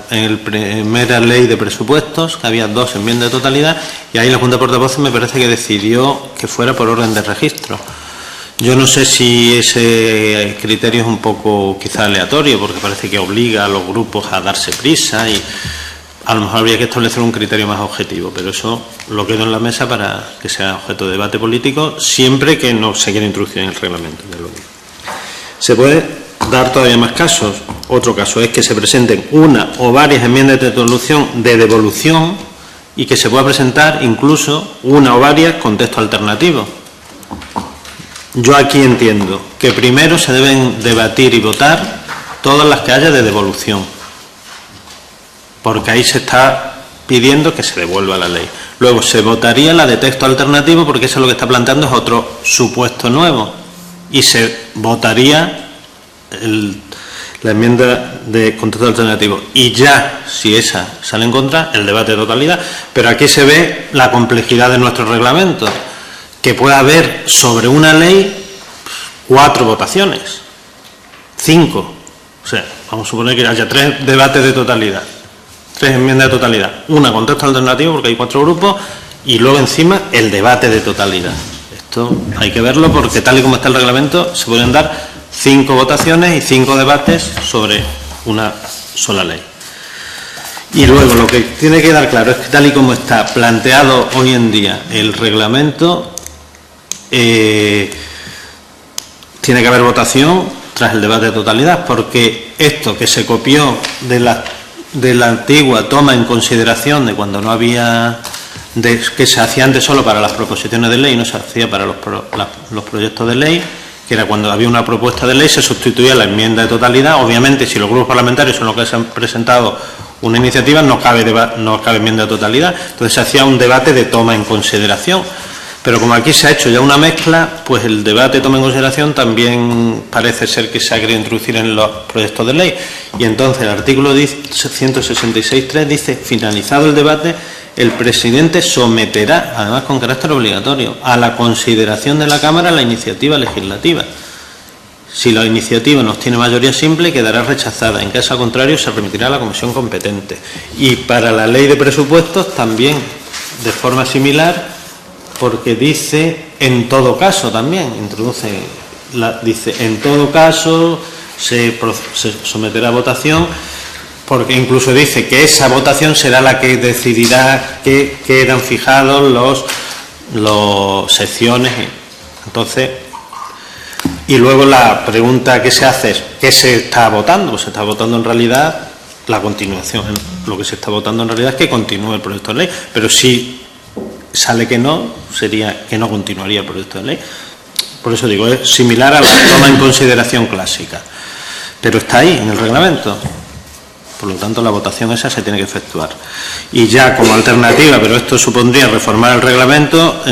primera ley de presupuestos, que había dos enmiendas de totalidad, y ahí la Junta de Portavoces me parece que decidió que fuera por orden de registro. Yo no sé si ese criterio es un poco quizá aleatorio, porque parece que obliga a los grupos a darse prisa y a lo mejor habría que establecer un criterio más objetivo, pero eso lo quedo en la mesa para que sea objeto de debate político, siempre que no se quiera introducir en el reglamento. Se puede dar todavía más casos. Otro caso es que se presenten una o varias enmiendas de devolución y que se pueda presentar incluso una o varias con texto alternativo. Yo aquí entiendo que primero se deben debatir y votar todas las que haya de devolución, porque ahí se está pidiendo que se devuelva la ley. Luego se votaría la de texto alternativo, porque eso es lo que está planteando, es otro supuesto nuevo, y se votaría la enmienda con texto alternativo. Y ya, si esa sale en contra, el debate de totalidad. Pero aquí se ve la complejidad de nuestro reglamento, que puede haber sobre una ley 4 votaciones, 5. O sea, vamos a suponer que haya 3 debates de totalidad. 3 enmiendas de totalidad, una con texto alternativo porque hay 4 grupos y luego encima el debate de totalidad. Esto hay que verlo porque tal y como está el reglamento se pueden dar 5 votaciones y 5 debates sobre una sola ley. Y luego lo que tiene que quedar claro es que tal y como está planteado hoy en día el reglamento, tiene que haber votación tras el debate de totalidad, porque esto que se copió de la antigua toma en consideración de cuando no había, que se hacía antes solo para las proposiciones de ley, no se hacía para los proyectos de ley, que era cuando había una propuesta de ley, se sustituía la enmienda de totalidad. Obviamente, si los grupos parlamentarios son los que se han presentado una iniciativa, no cabe enmienda de totalidad. Entonces se hacía un debate de toma en consideración. Pero como aquí se ha hecho ya una mezcla, pues el debate de toma en consideración también parece ser que se ha querido introducir en los proyectos de ley. Y entonces el artículo 166.3 dice: finalizado el debate, el presidente someterá, además con carácter obligatorio, a la consideración de la Cámara la iniciativa legislativa. Si la iniciativa no tiene mayoría simple, quedará rechazada. En caso contrario, se remitirá a la comisión competente. Y para la ley de presupuestos también, de forma similar, porque dice en todo caso también, dice en todo caso se someterá a votación, porque incluso dice que esa votación será la que decidirá que quedan fijados los secciones. Entonces, y luego la pregunta que se hace es: ¿qué se está votando? Pues se está votando en realidad la continuación. Lo que se está votando en realidad es que continúe el proyecto de ley, pero si sale que no, sería que no continuaría el proyecto de ley. Por eso digo, es similar a la toma en consideración clásica, pero está ahí en el reglamento. Por lo tanto, la votación esa se tiene que efectuar. Y ya como alternativa, pero esto supondría reformar el reglamento,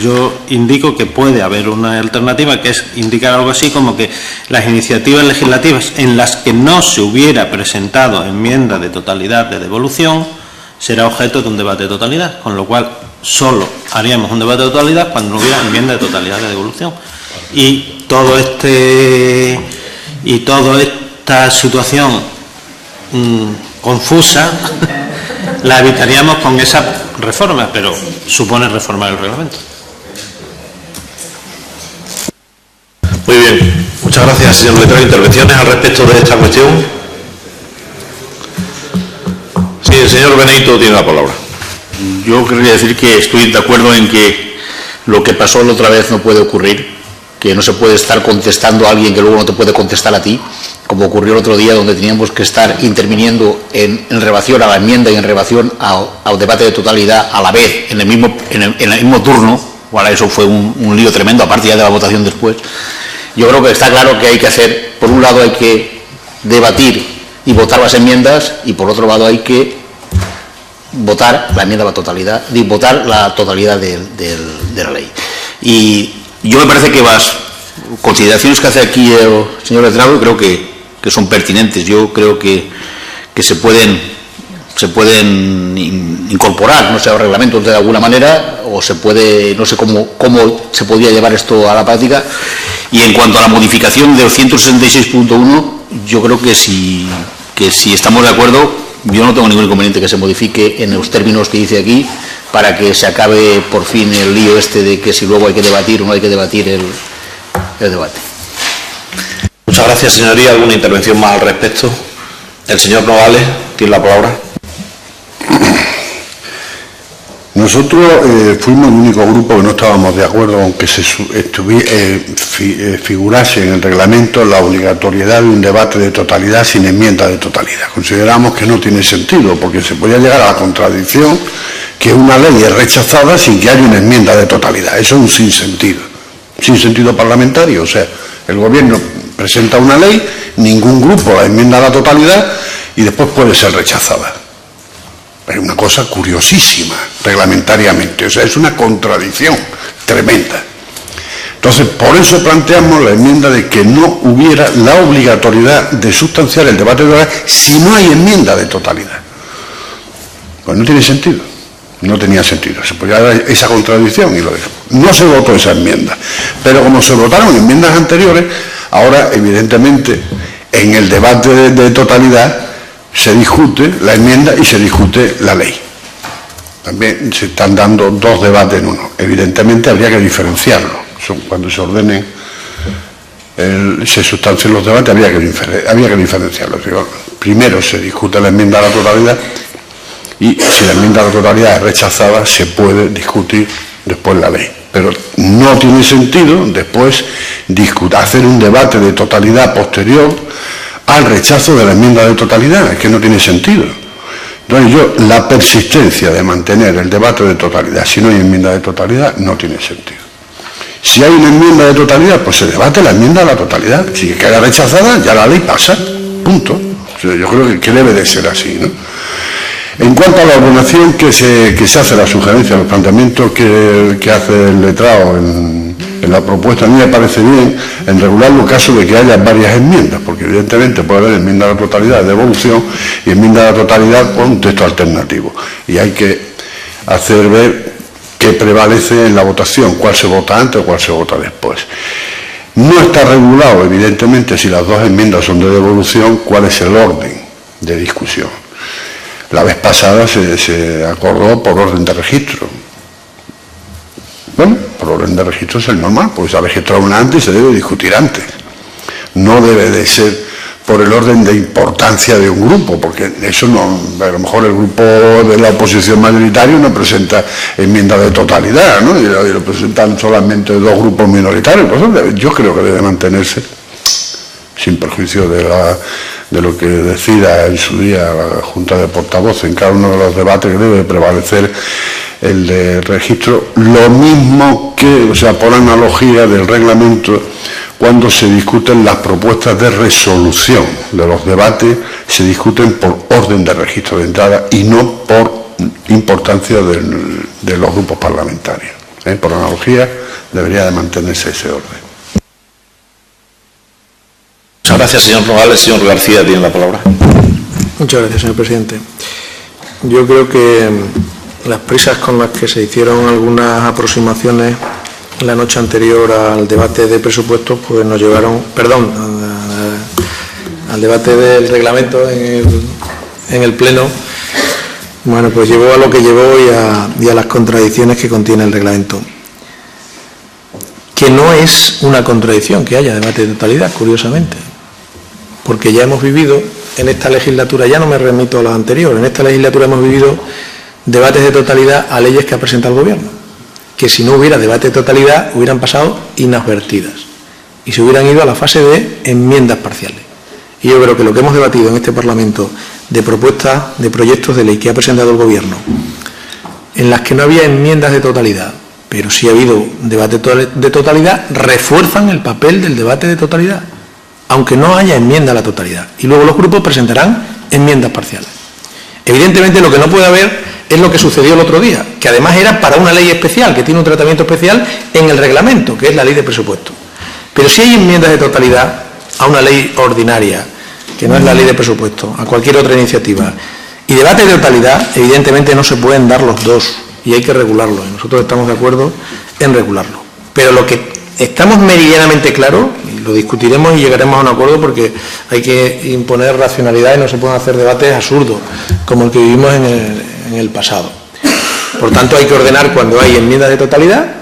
yo indico que puede haber una alternativa, que es indicar algo así como que las iniciativas legislativas en las que no se hubiera presentado enmienda de totalidad de devolución será objeto de un debate de totalidad, con lo cual solo haríamos un debate de totalidad cuando no hubiera enmienda de totalidad de devolución. Y toda esta situación confusa la evitaríamos con esa reforma, pero supone reformar el reglamento. Muy bien, muchas gracias, señor letrado. ¿Intervenciones al respecto de esta cuestión? Sí, el señor Benito tiene la palabra. Yo querría decir que estoy de acuerdo en que lo que pasó la otra vez no puede ocurrir, que no se puede estar contestando a alguien que luego no te puede contestar a ti, como ocurrió el otro día, donde teníamos que estar interviniendo en relación a la enmienda y en relación al debate de totalidad a la vez, en el mismo turno. Bueno, eso fue un lío tremendo, aparte ya de la votación después. Yo creo que está claro que hay que hacer, por un lado hay que debatir y votar las enmiendas, y por otro lado hay que votar la enmienda a la totalidad, votar la totalidad de la ley. Y yo me parece que las consideraciones que hace aquí el señor letrado creo que son pertinentes. Yo creo que se pueden incorporar, no sé, a los reglamentos de alguna manera, o se puede, no sé cómo se podría llevar esto a la práctica. Y en cuanto a la modificación del 166.1, yo creo que si estamos de acuerdo, yo no tengo ningún inconveniente que se modifique en los términos que dice aquí, para que se acabe por fin el lío este de que si luego hay que debatir o no hay que debatir el debate. Muchas gracias, señoría. ¿Alguna intervención más al respecto? El señor Nogales tiene la palabra. Nosotros fuimos el único grupo que no estábamos de acuerdo con que figurase en el reglamento la obligatoriedad de un debate de totalidad sin enmienda de totalidad. Consideramos que no tiene sentido, porque se podía llegar a la contradicción que una ley es rechazada sin que haya una enmienda de totalidad. Eso es un sinsentido parlamentario. O sea, el gobierno presenta una ley, ningún grupo la enmienda a la totalidad y después puede ser rechazada. Es una cosa curiosísima reglamentariamente, o sea, es una contradicción tremenda. Entonces, por eso planteamos la enmienda de que no hubiera la obligatoriedad de sustanciar el debate de totalidad si no hay enmienda de totalidad. Pues no tiene sentido, no tenía sentido, se podía dar esa contradicción y lo dejamos. No se votó esa enmienda, pero como se votaron enmiendas anteriores, ahora evidentemente en el debate de totalidad se discute la enmienda y se discute la ley. También se están dando dos debates en uno. Evidentemente habría que diferenciarlo. Cuando se ordenen, se sustancien los debates, habría que diferenciarlo. Primero se discute la enmienda a la totalidad y si la enmienda a la totalidad es rechazada, se puede discutir después la ley. Pero no tiene sentido después hacer un debate de totalidad posterior al rechazo de la enmienda de totalidad, es que no tiene sentido. Entonces la persistencia de mantener el debate de totalidad si no hay enmienda de totalidad no tiene sentido. Si hay una enmienda de totalidad, pues se debate la enmienda a la totalidad. Si queda rechazada, ya la ley pasa. Punto. O sea, yo creo que debe de ser así, ¿no? En cuanto a la ordenación que se hace, la sugerencia, los planteamientos que hace el letrado en la propuesta, a mí me parece bien en regular los casos de que haya varias enmiendas, porque evidentemente puede haber enmienda a la totalidad de devolución y enmienda a la totalidad con un texto alternativo. Y hay que hacer ver qué prevalece en la votación, cuál se vota antes o cuál se vota después. No está regulado, evidentemente, si las dos enmiendas son de devolución, cuál es el orden de discusión. La vez pasada se acordó por orden de registro. Bueno, por orden de registro es el normal, porque se ha registrado una antes y se debe discutir antes. No debe de ser por el orden de importancia de un grupo, porque eso no, a lo mejor el grupo de la oposición mayoritario no presenta enmienda de totalidad, ¿no? Y lo presentan solamente dos grupos minoritarios. Pues yo creo que debe mantenerse, sin perjuicio de lo que decida en su día la Junta de Portavoces en cada uno de los debates, que debe prevalecer el de registro, lo mismo que, o sea, por analogía del reglamento, cuando se discuten las propuestas de resolución de los debates, se discuten por orden de registro de entrada y no por importancia de los grupos parlamentarios. Por analogía, debería de mantenerse ese orden. Muchas gracias, señor Nogales. Señor García tiene la palabra. Muchas gracias, señor presidente. Yo creo que las prisas con las que se hicieron algunas aproximaciones la noche anterior al debate de presupuestos, pues nos llevaron, al debate del reglamento en el Pleno, bueno, pues llevó a lo que llevó y a las contradicciones que contiene el reglamento. Que no es una contradicción que haya debate de totalidad, curiosamente, porque ya hemos vivido en esta legislatura, ya no me remito a la anterior, en esta legislatura hemos vivido debates de totalidad a leyes que ha presentado el Gobierno, que si no hubiera debate de totalidad hubieran pasado inadvertidas y se hubieran ido a la fase de enmiendas parciales. Y yo creo que lo que hemos debatido en este Parlamento de propuestas, de proyectos de ley que ha presentado el Gobierno, en las que no había enmiendas de totalidad, pero sí ha habido debate de totalidad, refuerzan el papel del debate de totalidad, aunque no haya enmienda a la totalidad. Y luego los grupos presentarán enmiendas parciales. Evidentemente lo que no puede haber es lo que sucedió el otro día, que además era para una ley especial, que tiene un tratamiento especial en el reglamento, que es la ley de presupuestos. Pero si hay enmiendas de totalidad a una ley ordinaria, que no es la ley de presupuestos, a cualquier otra iniciativa, y debate de totalidad, evidentemente no se pueden dar los dos, y hay que regularlo, y nosotros estamos de acuerdo en regularlo. Pero lo que estamos meridianamente claros, y lo discutiremos y llegaremos a un acuerdo, porque hay que imponer racionalidad y no se pueden hacer debates absurdos, como el que vivimos en el pasado. Por tanto, hay que ordenar cuando hay enmiendas de totalidad,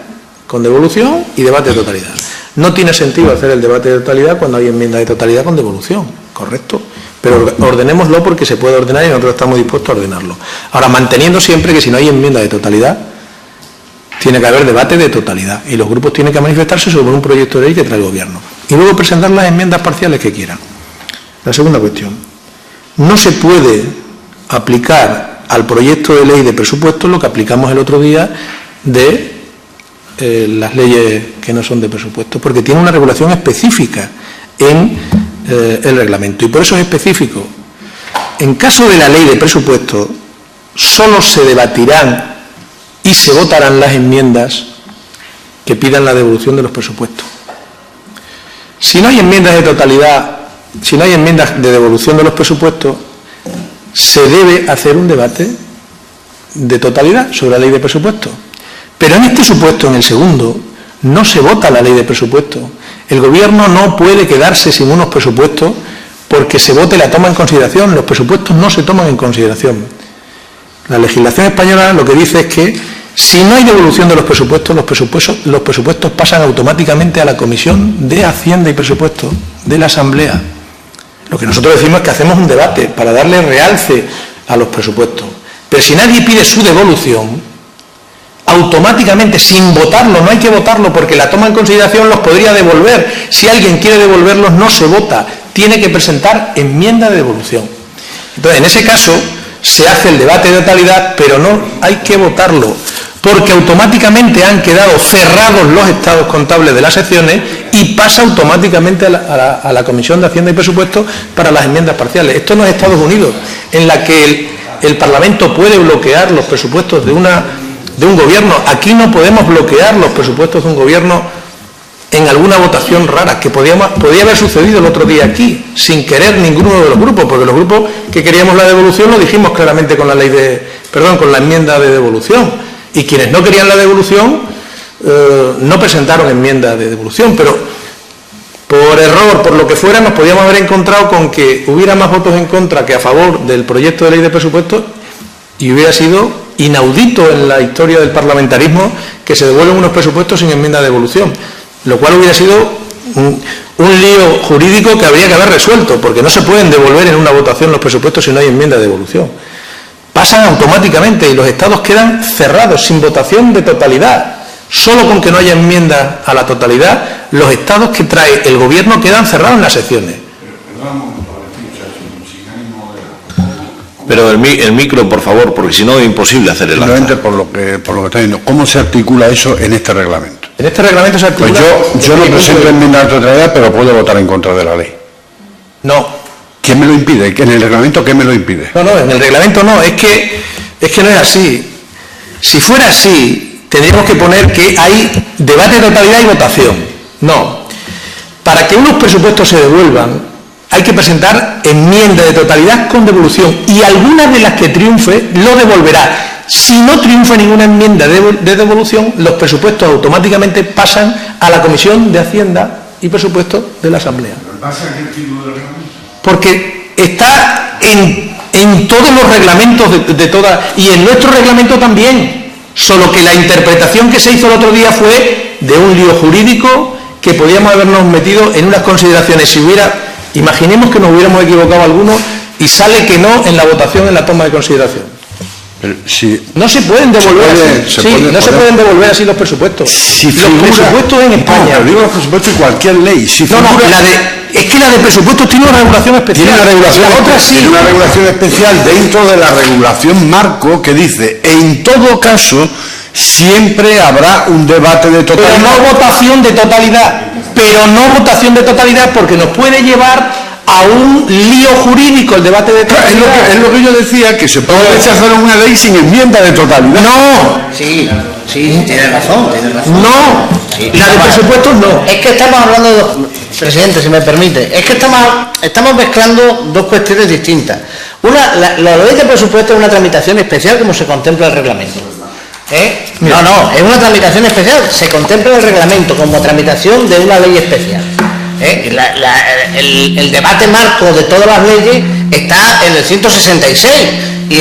con devolución, y debate de totalidad. No tiene sentido hacer el debate de totalidad cuando hay enmiendas de totalidad con devolución, ¿correcto? Pero ordenémoslo porque se puede ordenar y nosotros estamos dispuestos a ordenarlo. Ahora, manteniendo siempre que si no hay enmienda de totalidad, tiene que haber debate de totalidad y los grupos tienen que manifestarse sobre un proyecto de ley que trae el Gobierno y luego presentar las enmiendas parciales que quieran. La segunda cuestión, no se puede aplicar al proyecto de ley de presupuestos lo que aplicamos el otro día de las leyes que no son de presupuestos, porque tiene una regulación específica en el reglamento y por eso es específico. En caso de la ley de presupuestos, solo se debatirán y se votarán las enmiendas que pidan la devolución de los presupuestos. Si no hay enmiendas de totalidad, si no hay enmiendas de devolución de los presupuestos, se debe hacer un debate de totalidad sobre la ley de presupuestos. Pero en este supuesto, en el segundo, no se vota la ley de presupuestos. El Gobierno no puede quedarse sin unos presupuestos porque se vote la toma en consideración. Los presupuestos no se toman en consideración. La legislación española lo que dice es que si no hay devolución de los presupuestos pasan automáticamente a la Comisión de Hacienda y Presupuestos de la Asamblea. Lo que nosotros decimos es que hacemos un debate para darle realce a los presupuestos. Pero si nadie pide su devolución, automáticamente, sin votarlo, no hay que votarlo porque la toma en consideración los podría devolver. Si alguien quiere devolverlos, no se vota. Tiene que presentar enmienda de devolución. Entonces, en ese caso, se hace el debate de totalidad, pero no hay que votarlo, porque automáticamente han quedado cerrados los estados contables de las secciones y pasa automáticamente a la Comisión de Hacienda y Presupuestos para las enmiendas parciales. Esto no es Estados Unidos, en la que el Parlamento puede bloquear los presupuestos de un gobierno. Aquí no podemos bloquear los presupuestos de un gobierno en alguna votación rara, que podía haber sucedido el otro día aquí, sin querer ninguno de los grupos, porque los grupos que queríamos la devolución lo dijimos claramente con la con la enmienda de devolución, y quienes no querían la devolución no presentaron enmienda de devolución, pero por error, por lo que fuera, nos podíamos haber encontrado con que hubiera más votos en contra que a favor del proyecto de ley de presupuestos, y hubiera sido inaudito en la historia del parlamentarismo que se devuelven unos presupuestos sin enmienda de devolución, lo cual hubiera sido un lío jurídico que habría que haber resuelto, porque no se pueden devolver en una votación los presupuestos si no hay enmienda de devolución. Pasan automáticamente y los estados quedan cerrados, sin votación de totalidad. Solo con que no haya enmienda a la totalidad, los estados que trae el gobierno quedan cerrados en las secciones. Pero el micro, por favor, porque si no es imposible hacer el acta. Simplemente por lo que está diciendo, ¿cómo se articula eso en este reglamento? En este reglamento se articula... Pues yo no presento enmienda de totalidad, pero puedo votar en contra de la ley. No. ¿Quién me lo impide? ¿En el reglamento qué me lo impide? No, en el reglamento no, es que no es así. Si fuera así, tendríamos que poner que hay debate de totalidad y votación. No. Para que unos presupuestos se devuelvan, hay que presentar enmienda de totalidad con devolución, y alguna de las que triunfe lo devolverá. Si no triunfa ninguna enmienda de devolución, los presupuestos automáticamente pasan a la Comisión de Hacienda y Presupuestos de la Asamblea. Porque está en todos los reglamentos de todas, y en nuestro reglamento también, solo que la interpretación que se hizo el otro día fue de un lío jurídico que podíamos habernos metido en unas consideraciones. Imaginemos que nos hubiéramos equivocado algunos y sale que no en la votación, en la toma de consideración. No se pueden devolver así. Pueden devolver así los presupuestos. Los presupuestos en España. No, digo los presupuestos y cualquier ley. Es que la de presupuestos tiene una regulación especial. Tiene una regulación especial dentro de la regulación marco que dice, en todo caso, siempre habrá un debate de totalidad. Pero no votación de totalidad, porque nos puede llevar a un lío jurídico el debate de totalidad. Es lo que yo decía, que se puede rechazar una ley sin enmienda de totalidad. No. Sí, tiene razón. No, sí, la de presupuestos no. Es que estamos hablando de dos... Presidente, si me permite, es que estamos mezclando dos cuestiones distintas. La ley de presupuestos es una tramitación especial como se contempla el reglamento. No, es una tramitación especial, se contempla el reglamento como tramitación de una ley especial. El debate marco de todas las leyes está en el 166 y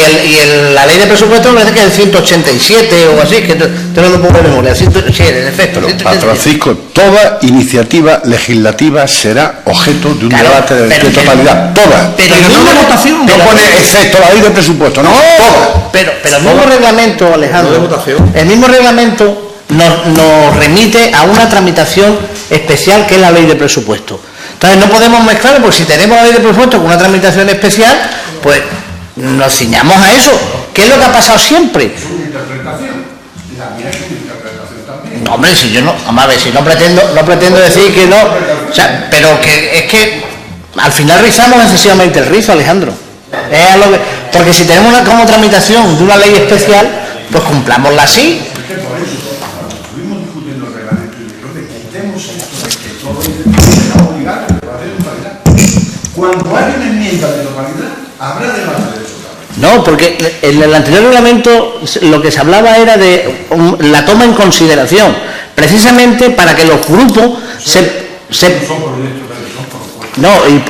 la ley de presupuestos me parece que es el 187 o así, que tengo un poco de memoria. Sí, en efecto. Pero, Francisco, toda iniciativa legislativa será objeto de un debate de totalidad. Toda. Pero no una votación. No pone excepto la ley de presupuesto, no. Toda. Pero el mismo reglamento, Alejandro, el mismo reglamento nos remite a una tramitación especial que es la ley de presupuesto. Entonces no podemos mezclarlo, porque si tenemos la ley de presupuesto con una tramitación especial, pues nos ciñamos a eso. ¿Qué es lo que ha pasado siempre? Es una interpretación. La mía es una interpretación también. No, hombre, si yo no, vamos a ver, si no pretendo decir que no, o sea, pero que es que al final rizamos excesivamente el rizo, Alejandro. Porque si tenemos como tramitación de una ley especial, pues cumplámosla así. Cuando haya una enmienda de totalidad, habrá debate de totalidad. No, porque en el anterior reglamento lo que se hablaba era de la toma en consideración, precisamente para que los grupos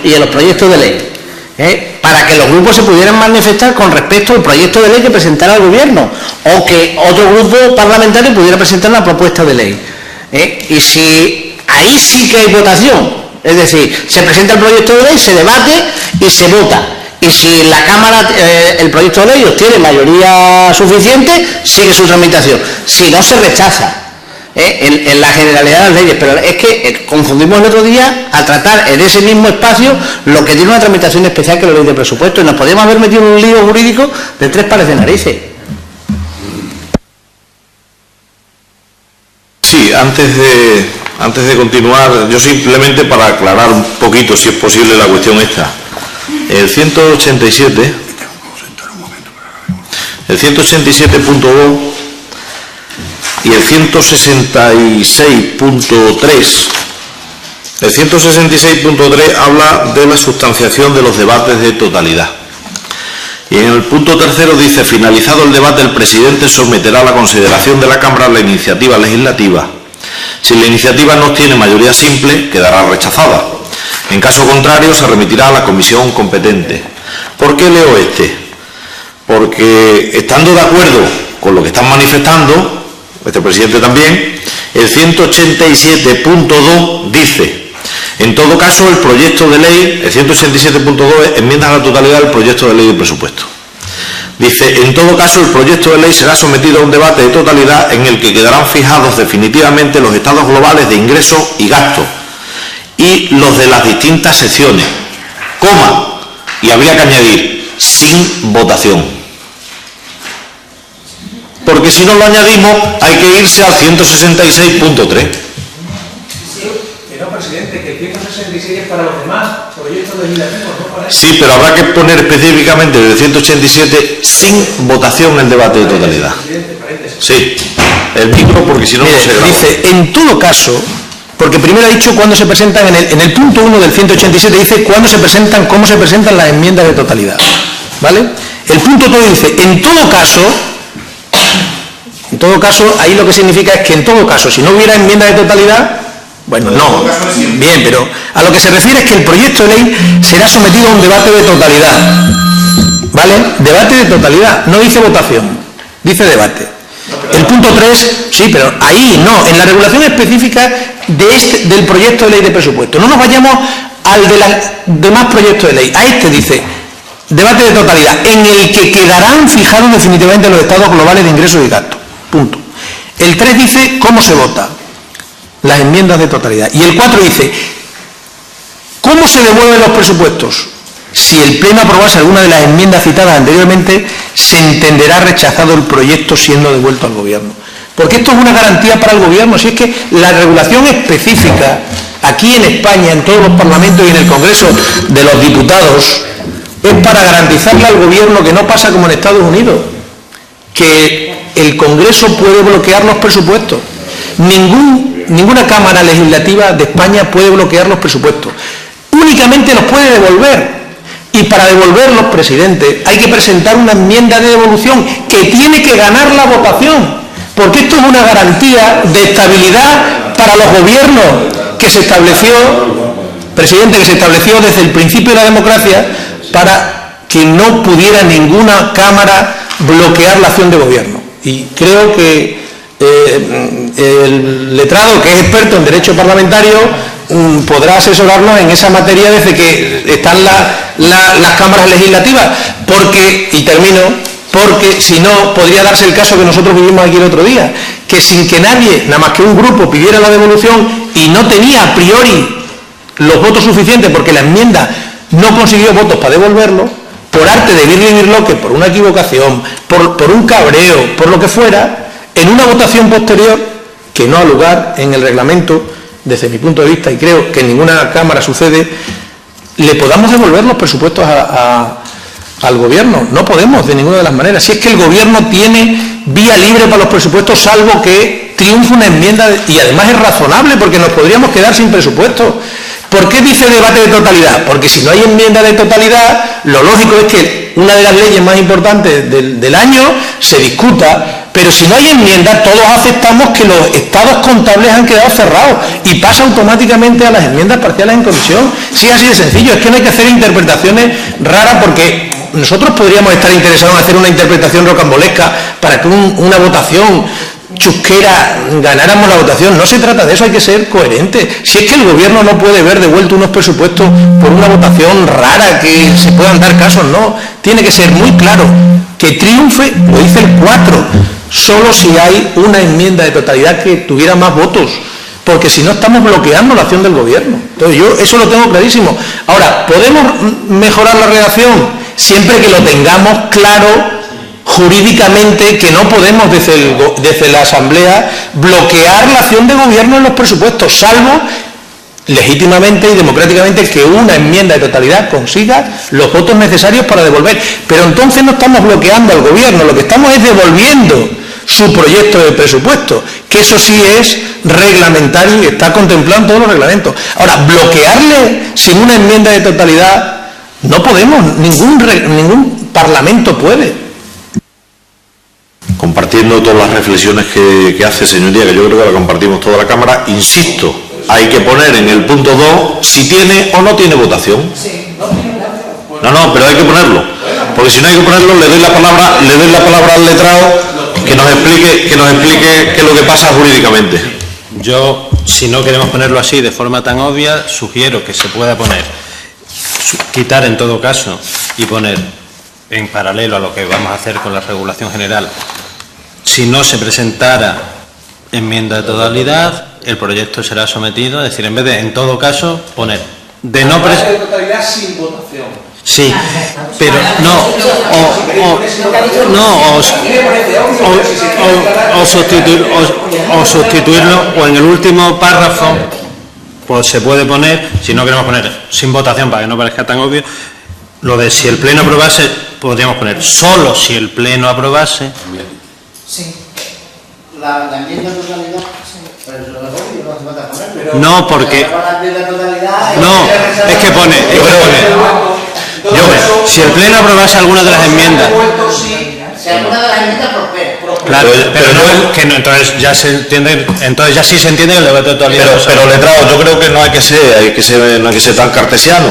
y en los proyectos de ley, para que los grupos se pudieran manifestar con respecto al proyecto de ley que presentara el gobierno, o que otro grupo parlamentario pudiera presentar una propuesta de ley. Y si ahí sí que hay votación. Es decir, se presenta el proyecto de ley, se debate y se vota. Y si la Cámara, el proyecto de ley obtiene mayoría suficiente, sigue su tramitación. Si no, se rechaza. en la generalidad de las leyes, pero es que confundimos el otro día al tratar en ese mismo espacio lo que tiene una tramitación especial que es la ley de presupuesto, y nos podíamos haber metido en un lío jurídico de tres pares de narices. Sí, antes de continuar, yo simplemente para aclarar un poquito, si es posible, la cuestión esta. El 187, el 187.2 y el 166.3. El 166.3 habla de la sustanciación de los debates de totalidad. Y en el punto tercero dice: finalizado el debate, el presidente someterá a la consideración de la Cámara la iniciativa legislativa. Si la iniciativa no tiene mayoría simple, quedará rechazada. En caso contrario, se remitirá a la comisión competente. ¿Por qué leo este? Porque, estando de acuerdo con lo que están manifestando, este presidente también, el 187.2 dice: en todo caso, el proyecto de ley, el 187.2 enmiendas a la totalidad del proyecto de ley de presupuesto. Dice: en todo caso, el proyecto de ley será sometido a un debate de totalidad en el que quedarán fijados definitivamente los estados globales de ingresos y gastos y los de las distintas secciones, coma, y habría que añadir, sin votación. Porque si no lo añadimos, hay que irse al 166.3. Presidente, que el 166 es para los demás proyectos legislativos, no para eso. Sí, pero habrá que poner específicamente el 187 sin votación en el debate de totalidad. Sí, el micro, porque si no, no se graba. Dice, en todo caso, porque primero ha dicho cuándo se presentan, en el punto 1 del 187 dice cuándo se presentan, cómo se presentan las enmiendas de totalidad, ¿vale? El punto 2 dice, en todo caso, ahí lo que significa es que en todo caso, si no hubiera enmienda de totalidad, bueno, no, bien, pero a lo que se refiere es que el proyecto de ley será sometido a un debate de totalidad, ¿vale? Debate de totalidad, no dice votación, dice debate. El punto 3, sí, pero ahí no, en la regulación específica del proyecto de ley de presupuesto. No nos vayamos al de los demás proyectos de ley. A este dice, debate de totalidad, en el que quedarán fijados definitivamente los estados globales de ingresos y gastos. Punto. El 3 dice cómo se vota, las enmiendas de totalidad. Y el 4 dice, ¿cómo se devuelven los presupuestos? Si el Pleno aprobase alguna de las enmiendas citadas anteriormente, se entenderá rechazado el proyecto siendo devuelto al Gobierno. Porque esto es una garantía para el Gobierno. Si es que la regulación específica, aquí en España, en todos los parlamentos y en el Congreso de los Diputados, es para garantizarle al Gobierno que no pasa como en Estados Unidos, que el Congreso puede bloquear los presupuestos. Ninguna Cámara Legislativa de España puede bloquear los presupuestos. Únicamente los puede devolver. Y para devolverlos, presidente, hay que presentar una enmienda de devolución que tiene que ganar la votación. Porque esto es una garantía de estabilidad para los gobiernos que se estableció, presidente, que se estableció desde el principio de la democracia para que no pudiera ninguna Cámara bloquear la acción de gobierno. Y creo que el letrado, que es experto en derecho parlamentario, podrá asesorarnos en esa materia desde que están las cámaras legislativas, porque si no, podría darse el caso que nosotros vivimos aquí el otro día, que sin que nadie, nada más que un grupo, pidiera la devolución y no tenía a priori los votos suficientes porque la enmienda no consiguió votos para devolverlo, por arte de birlibirloque, por una equivocación, por un cabreo, por lo que fuera, en una votación posterior, que no ha lugar en el reglamento, desde mi punto de vista, y creo que en ninguna Cámara sucede, le podamos devolver los presupuestos al Gobierno. No podemos, de ninguna de las maneras. Si es que el Gobierno tiene vía libre para los presupuestos, salvo que triunfe una enmienda, y además es razonable, porque nos podríamos quedar sin presupuestos. ¿Por qué dice debate de totalidad? Porque si no hay enmienda de totalidad, lo lógico es que una de las leyes más importantes del año se discuta, pero si no hay enmienda, todos aceptamos que los estados contables han quedado cerrados y pasa automáticamente a las enmiendas parciales en comisión. Sí, así de sencillo, es que no hay que hacer interpretaciones raras, porque nosotros podríamos estar interesados en hacer una interpretación rocambolesca para que una votación chusquera ganáramos la votación. No se trata de eso, hay que ser coherente. Si es que el Gobierno no puede ver devuelto unos presupuestos por una votación rara que se puedan dar casos, no. Tiene que ser muy claro que triunfe, lo dice el 4, solo si hay una enmienda de totalidad que tuviera más votos, porque si no estamos bloqueando la acción del Gobierno. Entonces yo eso lo tengo clarísimo. Ahora, ¿podemos mejorar la redacción? Siempre que lo tengamos claro jurídicamente, que no podemos desde la Asamblea bloquear la acción de Gobierno en los presupuestos, salvo legítimamente y democráticamente que una enmienda de totalidad consiga los votos necesarios para devolver. Pero entonces no estamos bloqueando al Gobierno, lo que estamos es devolviendo su proyecto de presupuesto, que eso sí es reglamentario y está contemplado en todos los reglamentos. Ahora, bloquearle sin una enmienda de totalidad no podemos, ningún parlamento puede. Compartiendo todas las reflexiones que hace, señoría, que yo creo que la compartimos toda la Cámara, insisto, hay que poner en el punto 2 si tiene o no tiene votación. No, pero hay que ponerlo, porque si no hay que ponerlo, le doy la palabra al letrado que nos explique qué es lo que pasa jurídicamente. Yo, si no queremos ponerlo así de forma tan obvia, sugiero que se pueda poner, quitar en todo caso y poner en paralelo a lo que vamos a hacer con la regulación general. Si no se presentara enmienda de totalidad, el proyecto será sometido, es decir, en vez de en todo caso poner de no presentar totalidad sin votación. Sí, pero o sustituirlo, o en el último párrafo pues se puede poner, si no queremos poner sin votación para que no parezca tan obvio, lo de si el Pleno aprobase, podríamos poner solo si el Pleno aprobase. Sí. La enmienda de totalidad, no, porque no, es que pone si el Pleno aprobase alguna de las enmiendas, si alguna de las enmiendas prospera. Claro, pero no, que no, entonces ya se entiende, entonces ya sí se entiende que el debate de totalidad. Pero letrado, yo creo que no hay que ser tan cartesiano.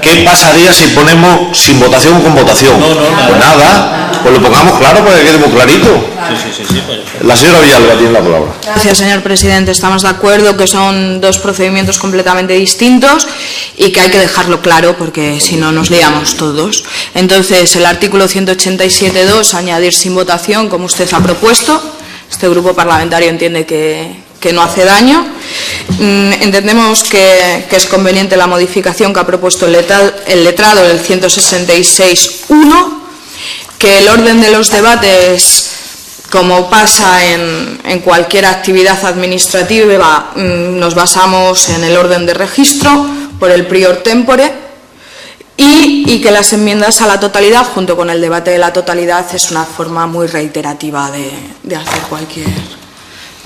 ¿Qué pasaría si ponemos sin votación o con votación? Pues nada, pues lo pongamos claro para que quede muy clarito. Sí, pues. La señora Villalba tiene la palabra. Gracias, señor presidente. Estamos de acuerdo que son dos procedimientos completamente distintos y que hay que dejarlo claro porque si no nos liamos todos. Entonces, el artículo 187.2, añadir sin votación, como usted ha propuesto. Este grupo parlamentario entiende que no hace daño. Entendemos que es conveniente la modificación que ha propuesto el letrado del 166.1, que el orden de los debates, como pasa en cualquier actividad administrativa, nos basamos en el orden de registro por el prior tempore y que las enmiendas a la totalidad, junto con el debate de la totalidad, es una forma muy reiterativa de hacer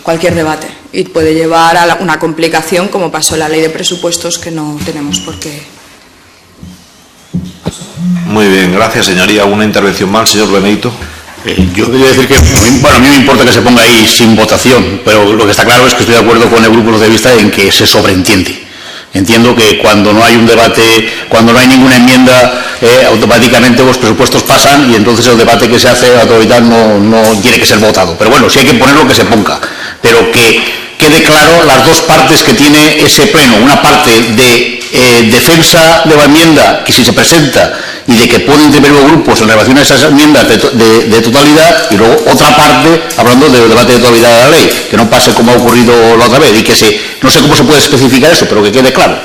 cualquier debate y puede llevar a una complicación como pasó en la ley de presupuestos, que no tenemos por qué. Muy bien, gracias, señoría. ¿Alguna intervención más, señor Benedito? Yo quería decir que, bueno, a mí me importa que se ponga ahí sin votación, pero lo que está claro es que estoy de acuerdo con el grupo de vista en que se sobreentiende. Entiendo que cuando no hay un debate, cuando no hay ninguna enmienda, automáticamente los presupuestos pasan y entonces el debate que se hace a totalidad no tiene que ser votado. Pero bueno, si hay que ponerlo, que se ponga. Pero que quede claro las dos partes que tiene ese pleno. Una parte de defensa de la enmienda, que si se presenta, y de que pueden intervenir grupos en relación a esas enmiendas de totalidad, y luego otra parte hablando del debate de totalidad de la ley, que no pase como ha ocurrido la otra vez, y que no sé cómo se puede especificar eso, pero que quede claro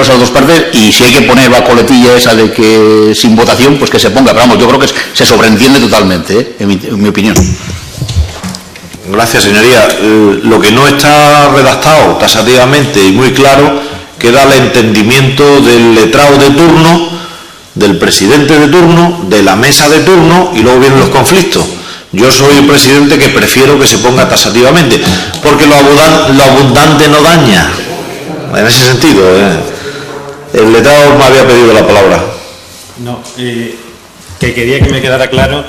esas dos partes, y si hay que poner la coletilla esa de que sin votación, pues que se ponga, pero vamos, yo creo que se sobreentiende totalmente, en mi opinión. Gracias, señoría. Lo que no está redactado taxativamente y muy claro queda el entendimiento del letrado de turno, del presidente de turno, de la mesa de turno, y luego vienen los conflictos. Yo soy el presidente que prefiero que se ponga taxativamente, porque lo abundante no daña. En ese sentido, el letrado me había pedido la palabra. No, que quería que me quedara claro,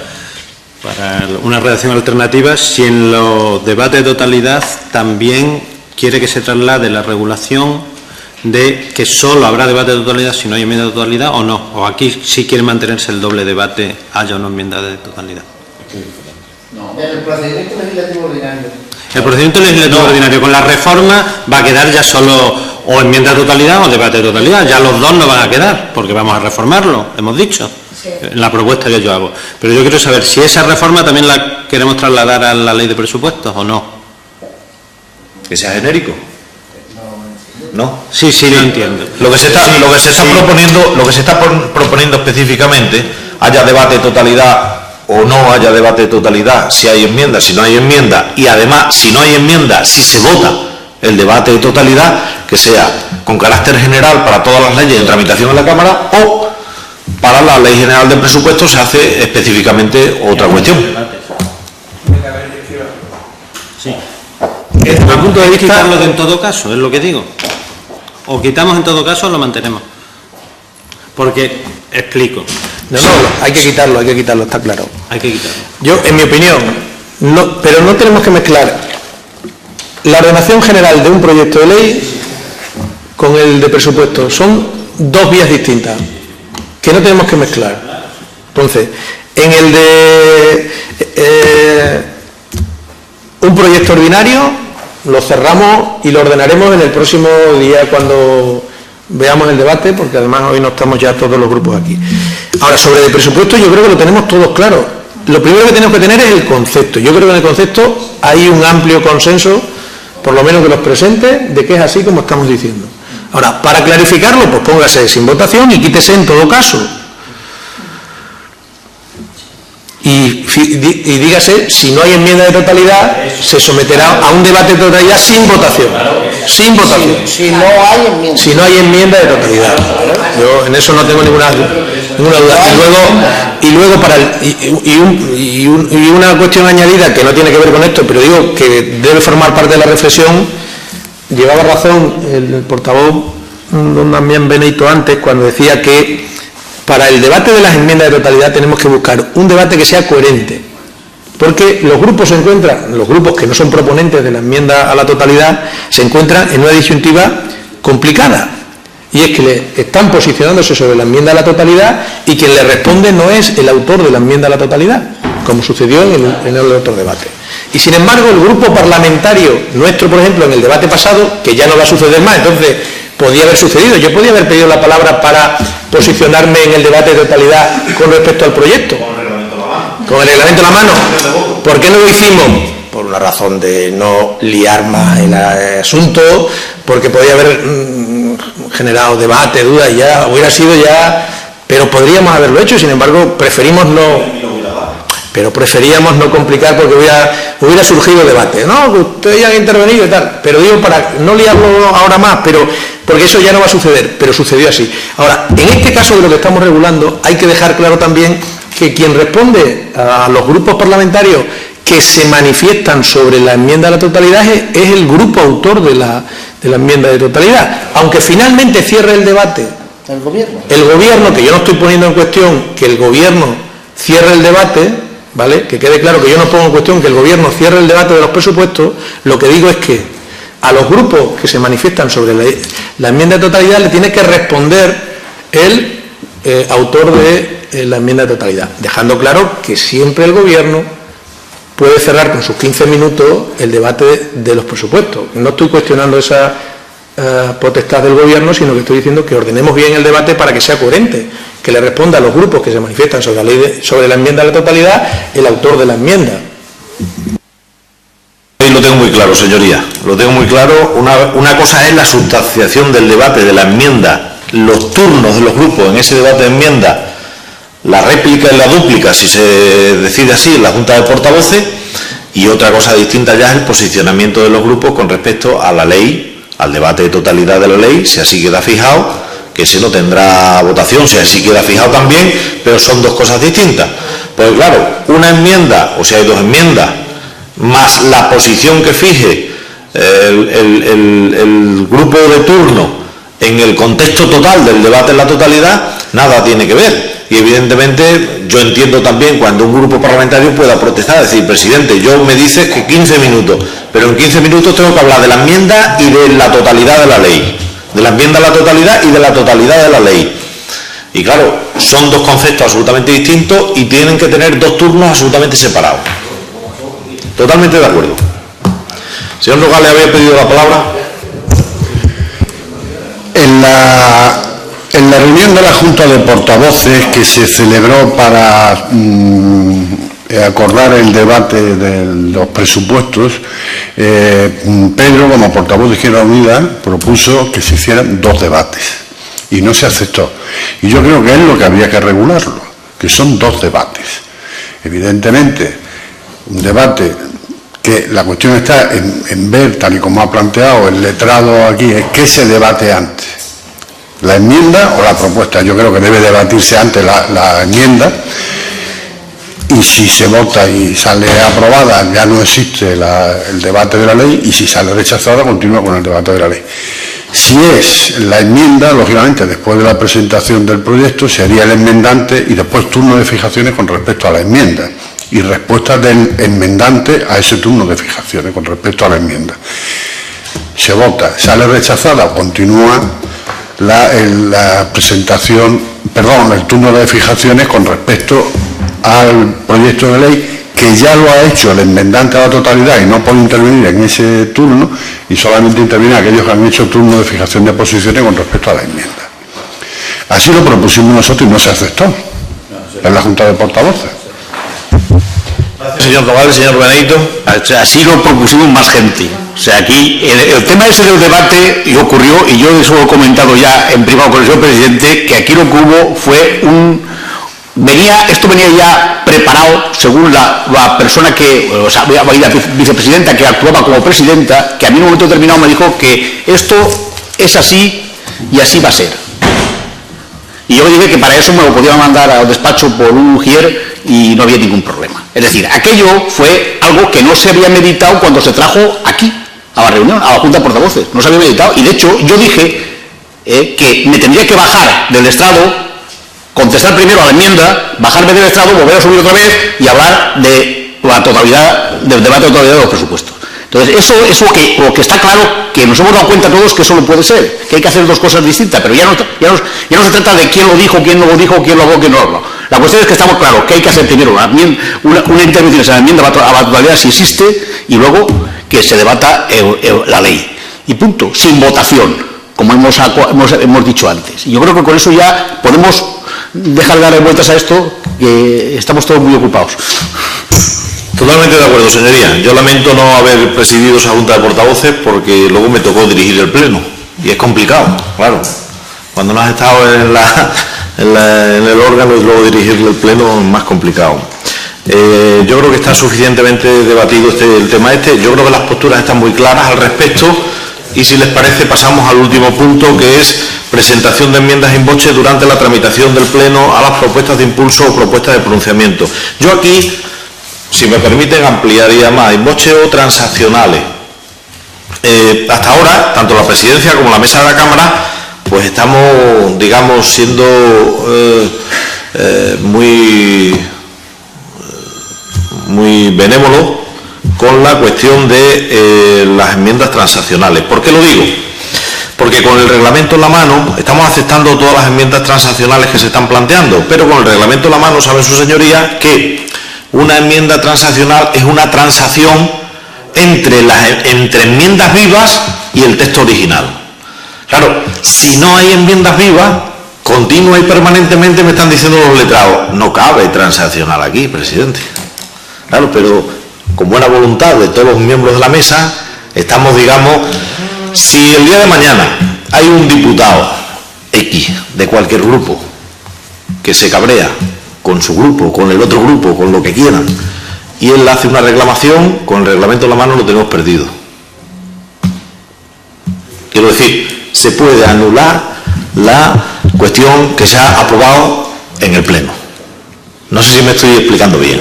para una redacción alternativa, si en los debates de totalidad también quiere que se traslade la regulación de que solo habrá debate de totalidad si no hay enmienda de totalidad, o no, o aquí sí quiere mantenerse el doble debate, haya o no enmienda de totalidad. No, el procedimiento legislativo ordinario. El procedimiento legislativo ordinario con la reforma va a quedar ya solo o enmienda de totalidad o debate de totalidad, ya los dos no van a quedar porque vamos a reformarlo, hemos dicho. La propuesta que yo hago. Pero yo quiero saber si esa reforma también la queremos trasladar a la ley de presupuestos o no. Que sea genérico. ¿No? Sí, lo entiendo. Lo que se está proponiendo específicamente, haya debate de totalidad o no haya debate de totalidad, si hay enmienda, si no hay enmienda, y además, si no hay enmienda, si se vota el debate de totalidad, que sea con carácter general para todas las leyes en tramitación en la Cámara, o para la Ley General de Presupuestos se hace específicamente otra cuestión. Sí. Desde el punto de vista, quitarlo en todo caso, es lo que digo. O quitamos en todo caso o lo mantenemos. Porque, explico. No, hay que quitarlo, está claro. Hay que quitarlo. Yo, en mi opinión, pero no tenemos que mezclar la ordenación general de un proyecto de ley con el de presupuesto. Son dos vías distintas que no tenemos que mezclar. Entonces, en el de un proyecto ordinario lo cerramos y lo ordenaremos en el próximo día cuando veamos el debate, porque además hoy no estamos ya todos los grupos aquí. Ahora, sobre el presupuesto yo creo que lo tenemos todos claro. Lo primero que tenemos que tener es el concepto. Yo creo que en el concepto hay un amplio consenso, por lo menos de los presentes, de que es así como estamos diciendo. Ahora, para clarificarlo, pues póngase sin votación y quítese en todo caso. Y dígase, si no hay enmienda de totalidad, se someterá a un debate de totalidad sin votación. Sin votación. Si no hay enmienda. Si no hay enmienda de totalidad. Yo en eso no tengo ninguna duda. Y una cuestión añadida que no tiene que ver con esto, pero digo que debe formar parte de la reflexión. Llevaba razón el portavoz don Damián Benito antes cuando decía que para el debate de las enmiendas de totalidad tenemos que buscar un debate que sea coherente, porque los grupos que no son proponentes de la enmienda a la totalidad se encuentran en una disyuntiva complicada, y es que le están posicionándose sobre la enmienda a la totalidad y quien le responde no es el autor de la enmienda a la totalidad, como sucedió en el otro debate. Y sin embargo el grupo parlamentario nuestro, por ejemplo, en el debate pasado, que ya no va a suceder más, entonces podía haber sucedido, yo podía haber pedido la palabra para posicionarme en el debate de totalidad con respecto al proyecto. Con el reglamento en la mano. ¿Por qué no lo hicimos? Por una razón de no liar más el asunto, porque podía haber generado debate, dudas, y ya hubiera sido ya, pero podríamos haberlo hecho, sin embargo preferíamos no complicar porque hubiera surgido debate. No, que ustedes ya han intervenido y tal, pero digo para no liarlo ahora más, porque eso ya no va a suceder, pero sucedió así. Ahora, en este caso de lo que estamos regulando, hay que dejar claro también que quien responde a los grupos parlamentarios que se manifiestan sobre la enmienda a la totalidad es el grupo autor de la enmienda de totalidad. Aunque finalmente cierre el debate el gobierno, que yo no estoy poniendo en cuestión que el gobierno cierre el debate, ¿vale? Que quede claro que yo no pongo en cuestión que el gobierno cierre el debate de los presupuestos, lo que digo es que a los grupos que se manifiestan sobre la enmienda de totalidad le tiene que responder el autor de la enmienda de totalidad, dejando claro que siempre el gobierno puede cerrar con sus 15 minutos el debate de los presupuestos. No estoy cuestionando esa potestad del gobierno, sino que estoy diciendo que ordenemos bien el debate para que sea coherente, que le responda a los grupos que se manifiestan sobre la enmienda a la totalidad el autor de la enmienda. Lo tengo muy claro, señoría, lo tengo muy claro. Una cosa es la sustanciación del debate de la enmienda, los turnos de los grupos en ese debate de enmienda, la réplica y la dúplica, si se decide así, en la Junta de Portavoces, y otra cosa distinta ya es el posicionamiento de los grupos con respecto a la ley, al debate de totalidad de la ley, si así queda fijado, que ese no tendrá votación, si así queda fijado también, pero son dos cosas distintas. Pues claro, una enmienda, o si hay dos enmiendas, más la posición que fije el grupo de turno en el contexto total del debate en la totalidad, nada tiene que ver. Y evidentemente yo entiendo también cuando un grupo parlamentario pueda protestar, decir, presidente, yo me dices que 15 minutos, pero en 15 minutos tengo que hablar de la enmienda y de la totalidad de la ley, de la enmienda a la totalidad y de la totalidad de la ley. Y claro, son dos conceptos absolutamente distintos y tienen que tener dos turnos absolutamente separados. Totalmente de acuerdo. Señor Nogales, había pedido la palabra. En la reunión de la Junta de Portavoces que se celebró para acordar el debate de los presupuestos, Pedro, como portavoz de Izquierda Unida, propuso que se hicieran 2 debates y no se aceptó. Y yo creo que es lo que había que regularlo, que son 2 debates. Evidentemente, un debate que la cuestión está en ver, tal y como ha planteado el letrado aquí, es qué se debate antes, la enmienda o la propuesta. Yo creo que debe debatirse antes la enmienda, y si se vota y sale aprobada ya no existe el debate de la ley, y si sale rechazada continúa con el debate de la ley. Si es la enmienda, lógicamente después de la presentación del proyecto sería el enmendante y después turno de fijaciones con respecto a la enmienda y respuesta del enmendante a ese turno de fijaciones con respecto a la enmienda. Se vota, sale rechazada, continúa la presentación, perdón, el turno de fijaciones con respecto al proyecto de ley, que ya lo ha hecho el enmendante a la totalidad y no puede intervenir en ese turno, y solamente intervienen aquellos que han hecho turno de fijación de posiciones con respecto a la enmienda. Así lo propusimos nosotros y no se aceptó en la Junta de Portavoces. Gracias, señor Cabal. Señor Benedito. Así lo propusimos más gente. O sea, aquí el tema ese del debate y ocurrió, y yo eso lo he comentado ya en privado con el señor presidente, que aquí lo que hubo fue esto venía ya preparado según la persona que, o sea, la vicepresidenta que actuaba como presidenta, que a mí en un momento determinado me dijo que esto es así y así va a ser. Y yo dije que para eso me lo podía mandar al despacho por un ujier y no había ningún problema. Es decir, aquello fue algo que no se había meditado cuando se trajo aquí, a la reunión, a la Junta de Portavoces. No se había meditado, y de hecho yo dije que me tendría que bajar del estrado, contestar primero a la enmienda, bajarme del estrado, volver a subir otra vez y hablar de la totalidad, del debate de totalidad de los presupuestos. Entonces, eso es lo que está claro, que nos hemos dado cuenta todos que eso no puede ser, que hay que hacer 2 cosas distintas, pero ya no se trata de quién lo dijo, quién no lo dijo, quién lo habló, quién no lo habló. La cuestión es que estamos claros que hay que hacer primero una intervención en la enmienda a la totalidad si existe, y luego que se debata la ley. Y punto, sin votación, como hemos dicho antes. Y yo creo que con eso ya podemos dejar de darle vueltas a esto, que estamos todos muy ocupados. Totalmente de acuerdo, señoría. Yo lamento no haber presidido esa Junta de Portavoces porque luego me tocó dirigir el Pleno. Y es complicado, claro. Cuando no has estado en el órgano y luego dirigir el Pleno es más complicado. Yo creo que está suficientemente debatido el tema este. Yo creo que las posturas están muy claras al respecto. Y si les parece, pasamos al último punto, que es presentación de enmiendas in voce durante la tramitación del Pleno a las propuestas de impulso o propuestas de pronunciamiento. Yo aquí, si me permiten, ampliaría más, in voce o transaccionales. Hasta ahora, tanto la presidencia como la mesa de la Cámara, pues estamos, digamos, siendo muy benévolos con la cuestión de las enmiendas transaccionales. ¿Por qué lo digo? Porque con el reglamento en la mano estamos aceptando todas las enmiendas transaccionales que se están planteando, pero con el reglamento en la mano saben sus señorías que una enmienda transaccional es una transacción entre enmiendas vivas y el texto original. Claro, si no hay enmiendas vivas, continua y permanentemente me están diciendo los letrados, no cabe transaccional aquí, presidente. Claro, pero con buena voluntad de todos los miembros de la mesa, estamos, digamos, si el día de mañana hay un diputado X de cualquier grupo que se cabrea con su grupo, con el otro grupo, con lo que quieran, y él hace una reclamación, con el reglamento en la mano lo tenemos perdido. Quiero decir, se puede anular la cuestión que se ha aprobado en el Pleno. No sé si me estoy explicando bien.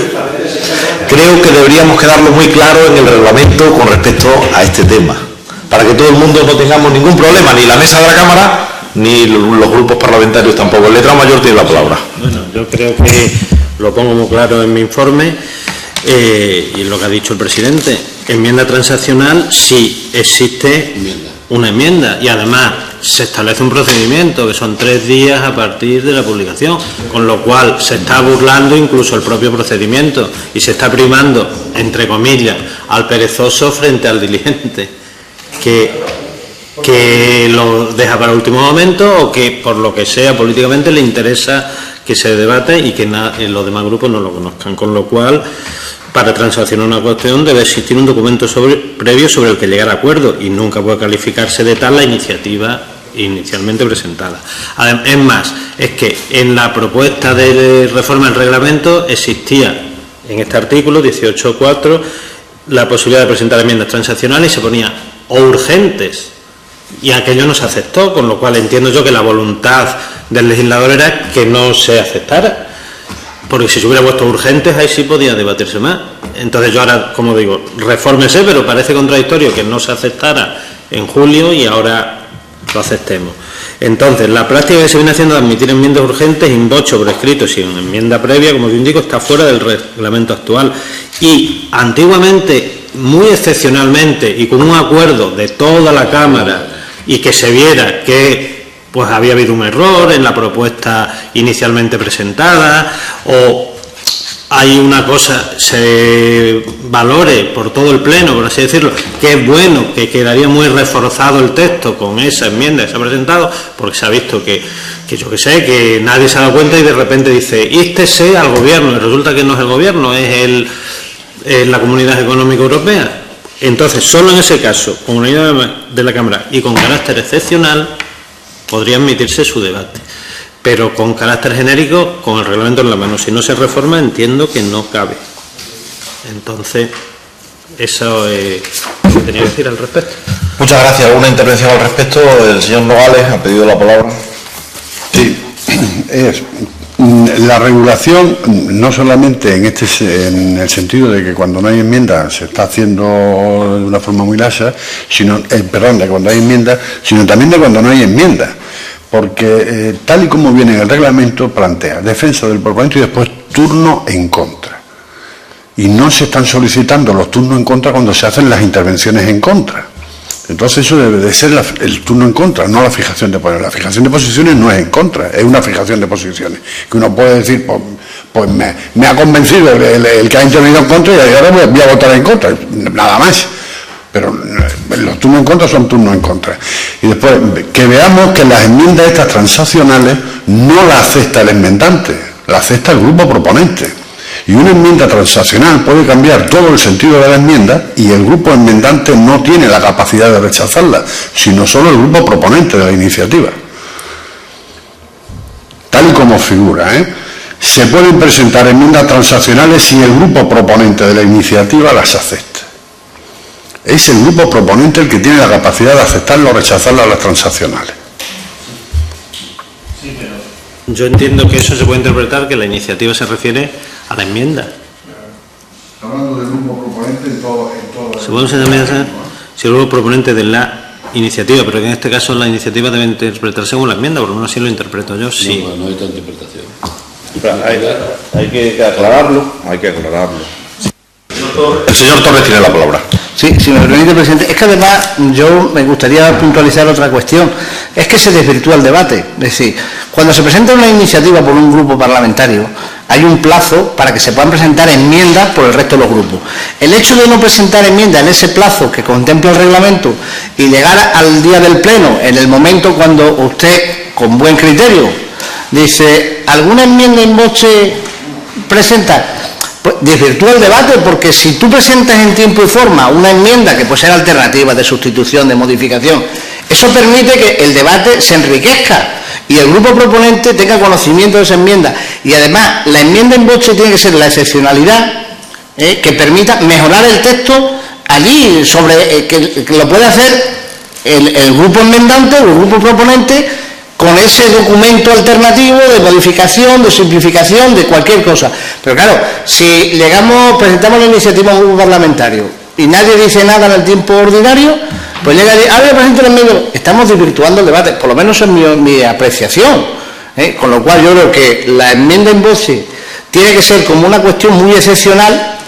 Creo que deberíamos quedarlo muy claro en el reglamento con respecto a este tema, para que todo el mundo no tengamos ningún problema, ni la mesa de la Cámara, ni los grupos parlamentarios tampoco. El letrado mayor tiene la palabra. Bueno, yo creo que lo pongo muy claro en mi informe y en lo que ha dicho el presidente. Enmienda transaccional si existe una enmienda, y además se establece un procedimiento que son 3 días a partir de la publicación, con lo cual se está burlando incluso el propio procedimiento y se está primando, entre comillas, al perezoso frente al diligente, que que lo deja para último momento o que por lo que sea políticamente le interesa que se debate y que los demás grupos no lo conozcan, con lo cual para transaccionar una cuestión debe existir un documento previo sobre el que llegar a acuerdo y nunca puede calificarse de tal la iniciativa inicialmente presentada. Es más, es que en la propuesta de reforma del reglamento existía en este artículo 18.4 la posibilidad de presentar enmiendas transaccionales y se ponía o urgentes, y aquello no se aceptó, con lo cual entiendo yo que la voluntad del legislador era que no se aceptara, porque si se hubiera puesto urgentes ahí sí podía debatirse más. Entonces yo ahora, como digo, refórmese, pero parece contradictorio que no se aceptara en julio y ahora lo aceptemos. Entonces, la práctica que se viene haciendo de admitir enmiendas urgentes in voce por escrito, sin enmienda previa, como yo indico, está fuera del reglamento actual. Y antiguamente, muy excepcionalmente, y con un acuerdo de toda la Cámara, y que se viera que pues había habido un error en la propuesta inicialmente presentada, o hay una cosa, se valore por todo el Pleno, por así decirlo, que es bueno, que quedaría muy reforzado el texto con esa enmienda que se ha presentado, porque se ha visto que yo que sé, que nadie se ha dado cuenta y de repente dice, ístese al gobierno, y resulta que no es el gobierno, es la Comunidad Económica Europea. Entonces, solo en ese caso, con unidad de la Cámara y con carácter excepcional, podría admitirse su debate. Pero con carácter genérico, con el reglamento en la mano. Si no se reforma, entiendo que no cabe. Entonces, eso es lo que tenía que decir al respecto. Muchas gracias. ¿Alguna intervención al respecto? El señor Nogales ha pedido la palabra. Sí, la regulación, no solamente en el sentido de que cuando no hay enmienda se está haciendo de una forma muy laxa, sino, de cuando hay enmienda, sino también de cuando no hay enmienda. Porque tal y como viene en el reglamento, plantea defensa del proponente y después turno en contra. Y no se están solicitando los turnos en contra cuando se hacen las intervenciones en contra. Entonces eso debe de ser el turno en contra, no la fijación de posiciones. La fijación de posiciones no es en contra, es una fijación de posiciones. Que uno puede decir, pues me ha convencido el que ha intervenido en contra y ahora voy a votar en contra, nada más. Pero los turnos en contra son turnos en contra. Y después, que veamos que las enmiendas estas transaccionales no las acepta el enmendante, las acepta el grupo proponente. Y una enmienda transaccional puede cambiar todo el sentido de la enmienda y el grupo enmendante no tiene la capacidad de rechazarla, sino solo el grupo proponente de la iniciativa. Tal y como figura, se pueden presentar enmiendas transaccionales si el grupo proponente de la iniciativa las acepta. Es el grupo proponente el que tiene la capacidad de aceptarlo o rechazarlo a las transaccionales. Sí, pero yo entiendo que eso se puede interpretar que la iniciativa se refiere a la enmienda. Hablando del grupo proponente en todo se puede también hacer si el grupo proponente de la iniciativa, pero en este caso la iniciativa debe interpretarse según la enmienda, por lo menos así lo interpreto yo. Sí. No hay tanta interpretación. Hay que aclararlo, El señor Torres tiene la palabra. Sí, si me permite, presidente. Es que además yo me gustaría puntualizar otra cuestión. Es que se desvirtúa el debate. Es decir, cuando se presenta una iniciativa por un grupo parlamentario, hay un plazo para que se puedan presentar enmiendas por el resto de los grupos. El hecho de no presentar enmiendas en ese plazo que contempla el reglamento y llegar al día del pleno, en el momento cuando usted, con buen criterio, dice, ¿alguna enmienda en voce presenta? Pues desvirtúa el debate, porque si tú presentas en tiempo y forma una enmienda que puede ser alternativa, de sustitución, de modificación, eso permite que el debate se enriquezca y el grupo proponente tenga conocimiento de esa enmienda. Y además, la enmienda en voce tiene que ser la excepcionalidad que permita mejorar el texto allí, que lo puede hacer el grupo enmendante o el grupo proponente con ese documento alternativo de modificación, de simplificación, de cualquier cosa. Pero claro, si presentamos la iniciativa a un grupo parlamentario y nadie dice nada en el tiempo ordinario, pues llega y dice, yo presento la enmienda. Estamos desvirtuando el debate, por lo menos es mi apreciación. Con lo cual yo creo que la enmienda en voce tiene que ser como una cuestión muy excepcional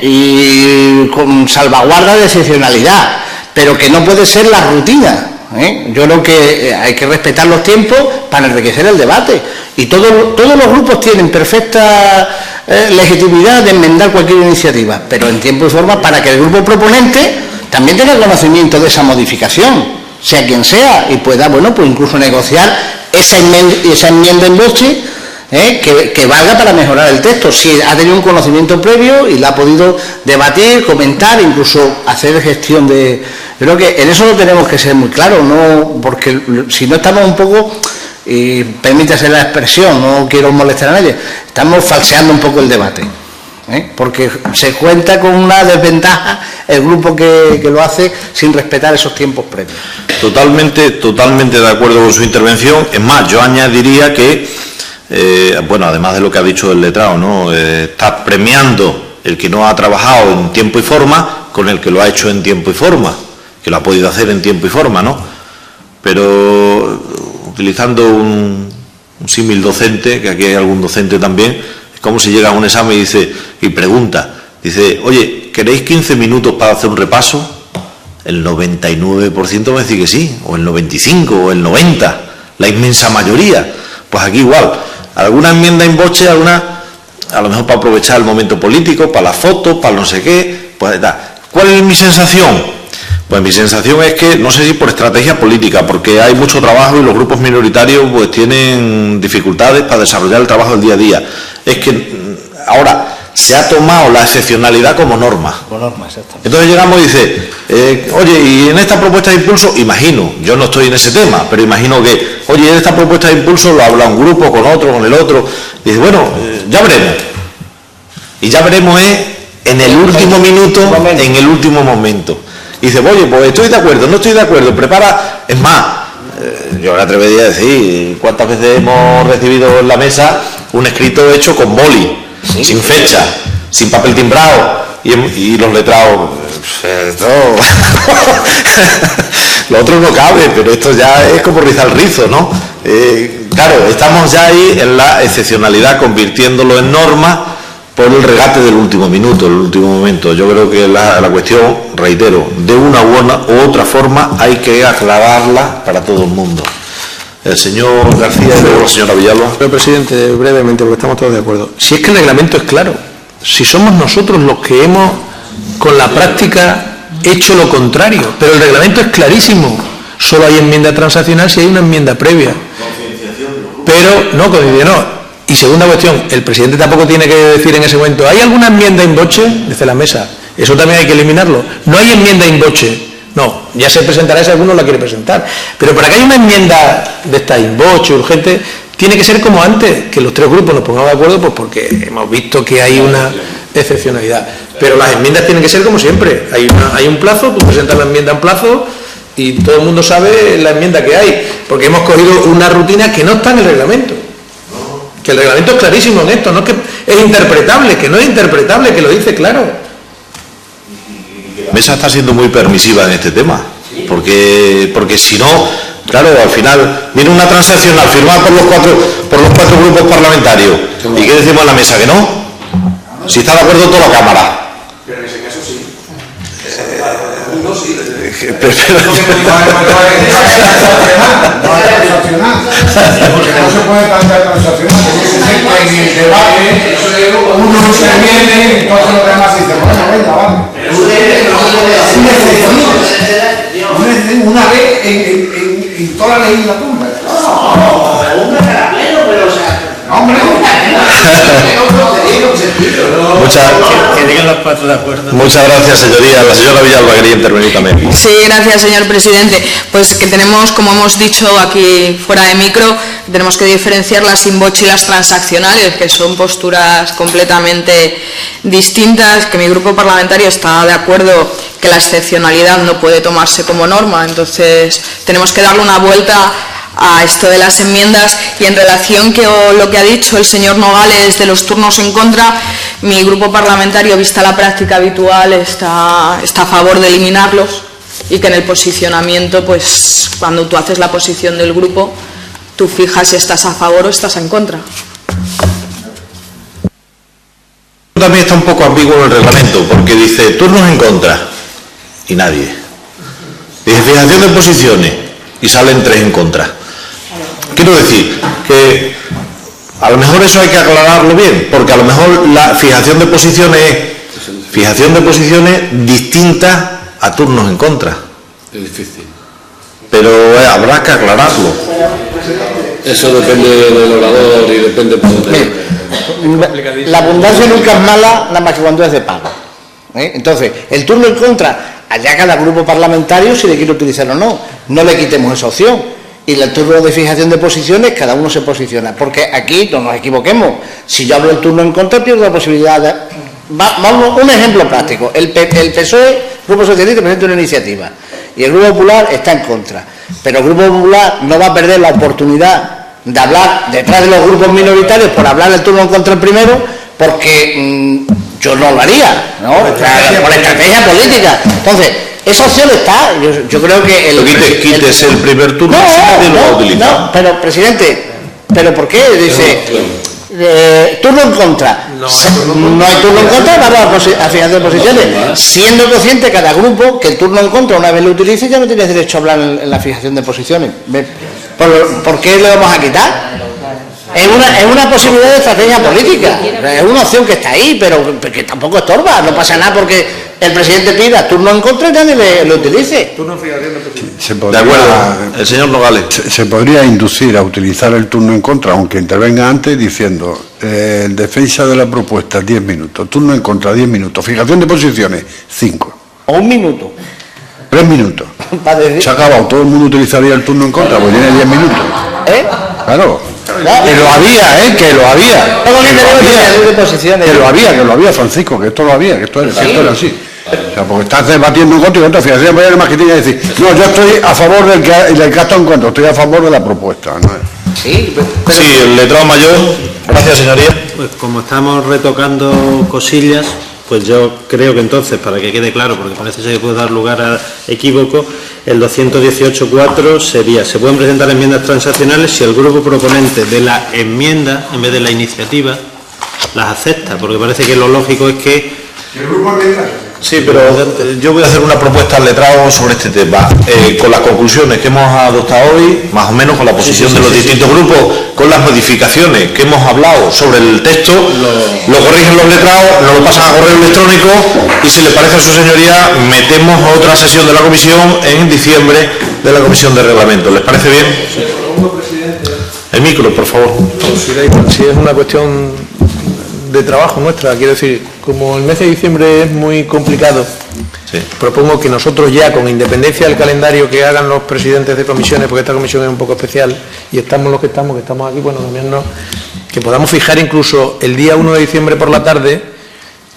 y con salvaguarda de excepcionalidad, pero que no puede ser la rutina. Yo creo que hay que respetar los tiempos para enriquecer el debate y todos los grupos tienen perfecta legitimidad de enmendar cualquier iniciativa, pero en tiempo y forma para que el grupo proponente también tenga conocimiento de esa modificación. sea quien sea, y pueda, bueno, pues incluso negociar esa enmienda en voce, que valga para mejorar el texto, si ha tenido un conocimiento previo y la ha podido debatir, comentar, incluso hacer gestión de... Creo que en eso lo tenemos que ser muy claros, ¿no? Porque si no estamos un poco, y permítase la expresión, no quiero molestar a nadie, estamos falseando un poco el debate, porque se cuenta con una desventaja el grupo que lo hace sin respetar esos tiempos previos. Totalmente de acuerdo con su intervención. Es más, yo añadiría que, bueno, además de lo que ha dicho el letrado, ¿no? Está premiando el que no ha trabajado en tiempo y forma con el que lo ha hecho en tiempo y forma, que lo ha podido hacer en tiempo y forma, ¿no? Pero utilizando un símil docente, que aquí hay algún docente también, es como si llega a un examen y pregunta, dice, oye, ¿queréis 15 minutos para hacer un repaso? El 99% va a decir que sí, o el 95%, o el 90%, la inmensa mayoría. Pues aquí igual, alguna enmienda en boche, alguna, a lo mejor para aprovechar el momento político, para las fotos, para no sé qué, pues da. ¿Cuál es mi sensación? Pues mi sensación es que, no sé si por estrategia política, porque hay mucho trabajo y los grupos minoritarios pues tienen dificultades para desarrollar el trabajo del día a día. Es que ahora se ha tomado la excepcionalidad como norma. Entonces llegamos y dice, oye, y en esta propuesta de impulso, imagino, yo no estoy en ese tema, pero imagino que, oye, en esta propuesta de impulso lo habla un grupo con otro, con el otro, y dice, bueno, ya veremos. Y ya veremos en el último minuto, en el último momento. Y dice, oye, pues estoy de acuerdo, no estoy de acuerdo, prepara. Es más, yo me atrevería a decir, ¿cuántas veces hemos recibido en la mesa un escrito hecho con boli, sin fecha, sin papel timbrado y los letrados? Lo otro no cabe, pero esto ya es como rizar el rizo, ¿no? Claro, estamos ya ahí en la excepcionalidad, convirtiéndolo en norma por el regate del último minuto, el último momento. Yo creo que la cuestión, reitero, de una u otra forma hay que aclararla para todo el mundo. El señor García y luego la señora Villalba. Señor presidente, brevemente, porque estamos todos de acuerdo. Si es que el reglamento es claro, si somos nosotros los que hemos, con la práctica, hecho lo contrario, pero el reglamento es clarísimo. Solo hay enmienda transaccional si hay una enmienda previa. Pero, no, no. Y segunda cuestión, el presidente tampoco tiene que decir en ese momento, ¿hay alguna enmienda in voce? Desde la mesa. Eso también hay que eliminarlo. No hay enmienda in voce. No, ya se presentará si alguno la quiere presentar. Pero para que haya una enmienda de esta in voce, urgente, tiene que ser como antes, que los tres grupos nos pongamos de acuerdo, pues porque hemos visto que hay una excepcionalidad. Pero las enmiendas tienen que ser como siempre. Hay un plazo, tú presentas la enmienda en plazo y todo el mundo sabe la enmienda que hay. Porque hemos cogido una rutina que no está en el reglamento. Que el reglamento es clarísimo en esto, no es que es interpretable, que no es interpretable, que lo dice claro. La mesa está siendo muy permisiva en este tema, porque si no, claro, al final viene una transaccional firmada por los cuatro grupos parlamentarios. ¿Y qué decimos en la mesa? ¿Que no? Si está de acuerdo toda la Cámara. Pero en ese caso sí. No, sí. Porque no se puede plantear transaccional, tiene que ser que en el debate uno interviene, entonces los demás dicen, bueno, venga, vale. Una vez en toda la legislatura. No, una para pleno, pero o sea, hombre, Muchas gracias, señoría. La señora Villalba quería intervenir también. Sí, gracias, señor presidente. Pues que tenemos, como hemos dicho aquí fuera de micro, tenemos que diferenciar las in voce y las transaccionales, que son posturas completamente distintas, que mi grupo parlamentario está de acuerdo que la excepcionalidad no puede tomarse como norma, entonces tenemos que darle una vuelta a esto de las enmiendas. Y en relación con lo que ha dicho el señor Nogales de los turnos en contra, mi grupo parlamentario, vista la práctica habitual, está a favor de eliminarlos, y que en el posicionamiento, pues cuando tú haces la posición del grupo, tú fijas si estás a favor o estás en contra. También está un poco ambiguo en el reglamento, porque dice turnos en contra y nadie. Dice fijación de posiciones y salen 3 en contra. Quiero decir que a lo mejor eso hay que aclararlo bien, porque a lo mejor la fijación de posiciones es distinta a turnos en contra. Es difícil. pero habrá que aclararlo. Eso depende del orador y depende por dónde. La abundancia nunca es mala, nada más que cuando es de pago. Entonces, el turno en contra, allá cada grupo parlamentario si le quiere utilizar o no. No le quitemos esa opción. Y el turno de fijación de posiciones, cada uno se posiciona. Porque aquí no nos equivoquemos. Si yo hablo el turno en contra, pierdo la posibilidad de... Vamos, un ejemplo práctico. El PSOE, Grupo Socialista, presenta una iniciativa. Y el Grupo Popular está en contra. Pero el Grupo Popular no va a perder la oportunidad de hablar detrás de los grupos minoritarios por hablar el turno en contra el primero, porque yo no lo haría, ¿no? Por estrategia política. Entonces, esa opción está. Yo creo que... Quites el primer turno y nadie lo va a utilizar. No, pero, presidente, ¿pero por qué? Dice... turno en contra. No hay turno en contra, vamos a fijar de posiciones. Siendo consciente cada grupo que el turno en contra, una vez lo utilice, ya no tiene derecho a hablar en la fijación de posiciones. ¿Por qué le vamos a quitar? Es una posibilidad de estrategia política. Es una opción que está ahí, pero que tampoco estorba. No pasa nada porque el presidente pida turno en contra y nadie lo utilice. Turno en fijación de posiciones. De acuerdo, el señor Nogales. Se podría inducir a utilizar el turno en contra, aunque intervenga antes, diciendo en defensa de la propuesta 10 minutos, turno en contra 10 minutos, fijación de posiciones 5. O 1 minuto. 3 minutos. Se ha acabado, todo el mundo utilizaría el turno en contra, porque tiene 10 minutos. Claro. Que lo había, que lo había. Que lo había, Francisco, que esto lo había, que esto era así. O sea, porque estás debatiendo en contra y contra, fíjate, voy a más que tiene que decir, no, yo estoy a favor del gasto en contra, estoy a favor de la propuesta, ¿no? Sí, el letrado mayor. Gracias, señoría. Pues como estamos retocando cosillas, pues yo creo que entonces, para que quede claro, porque parece que puede dar lugar a equívoco, el 218.4 sería: se pueden presentar enmiendas transaccionales si el grupo proponente de la enmienda, en vez de la iniciativa, las acepta, porque parece que lo lógico es que... ¿El grupo enmienda? Sí, pero yo voy a hacer una propuesta al letrado sobre este tema, con las conclusiones que hemos adoptado hoy, más o menos con la posición de los distintos grupos, con las modificaciones que hemos hablado sobre el texto, lo corrigen los letrados, nos lo pasan a correo electrónico y, si le parece a su señoría, metemos otra sesión de la comisión en diciembre de la comisión de reglamento. ¿Les parece bien? El micro, por favor. Si es una cuestión de trabajo nuestra, quiero decir, como el mes de diciembre es muy complicado, propongo que nosotros ya, con independencia del calendario que hagan los presidentes de comisiones, porque esta comisión es un poco especial y estamos los que estamos aquí, bueno, también no, que podamos fijar incluso el día 1 de diciembre por la tarde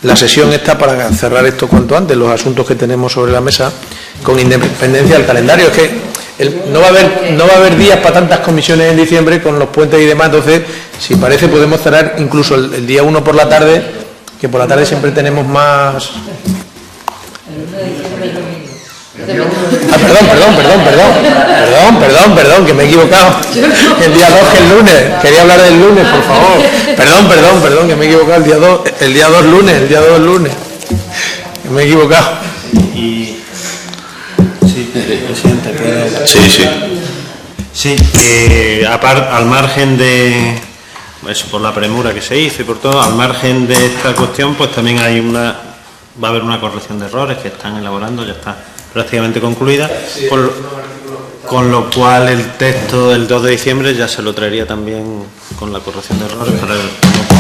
la sesión esta para cerrar esto cuanto antes, los asuntos que tenemos sobre la mesa, con independencia del calendario. Es que no va a haber días para tantas comisiones en diciembre con los puentes y demás. Entonces, si parece, podemos cerrar incluso el día 1 por la tarde, que por la tarde siempre tenemos más... Perdón, que me he equivocado. El día 2 que el lunes. Quería hablar del lunes, por favor. Perdón, que me he equivocado. El día 2 lunes. Que me he equivocado. Y... Sí, presidente, ¿puedo? Sí. Sí, al margen de... Eso, por la premura que se hizo y por todo, al margen de esta cuestión, pues también va a haber una corrección de errores que están elaborando, ya está prácticamente concluida, con lo cual el texto del 2 de diciembre ya se lo traería también con la corrección de errores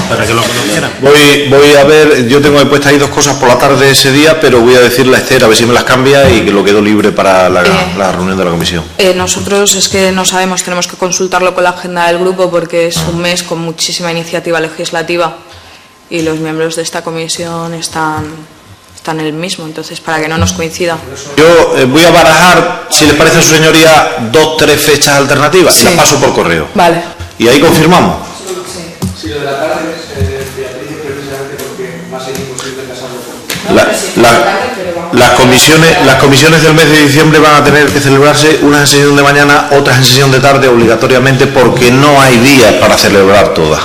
para que lo conocieran. Voy a ver, yo tengo puestas ahí 2 cosas por la tarde ese día, pero voy a decirle a Esther a ver si me las cambia y que lo quedo libre para la reunión de la comisión. Nosotros es que no sabemos, tenemos que consultarlo con la agenda del grupo porque es un mes con muchísima iniciativa legislativa y los miembros de esta comisión están en el mismo, entonces para que no nos coincida. Yo voy a barajar, si les parece a su señoría, 2-3 fechas alternativas y las paso por correo. Vale. Y ahí confirmamos. Sí, lo de la tarde, Beatriz, es precisamente porque va a ser imposible casarlo. Las comisiones del mes de diciembre van a tener que celebrarse unas en sesión de mañana, otras en sesión de tarde obligatoriamente, porque no hay días para celebrar todas.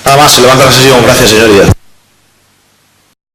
Nada más, se levanta la sesión. Gracias, señorías.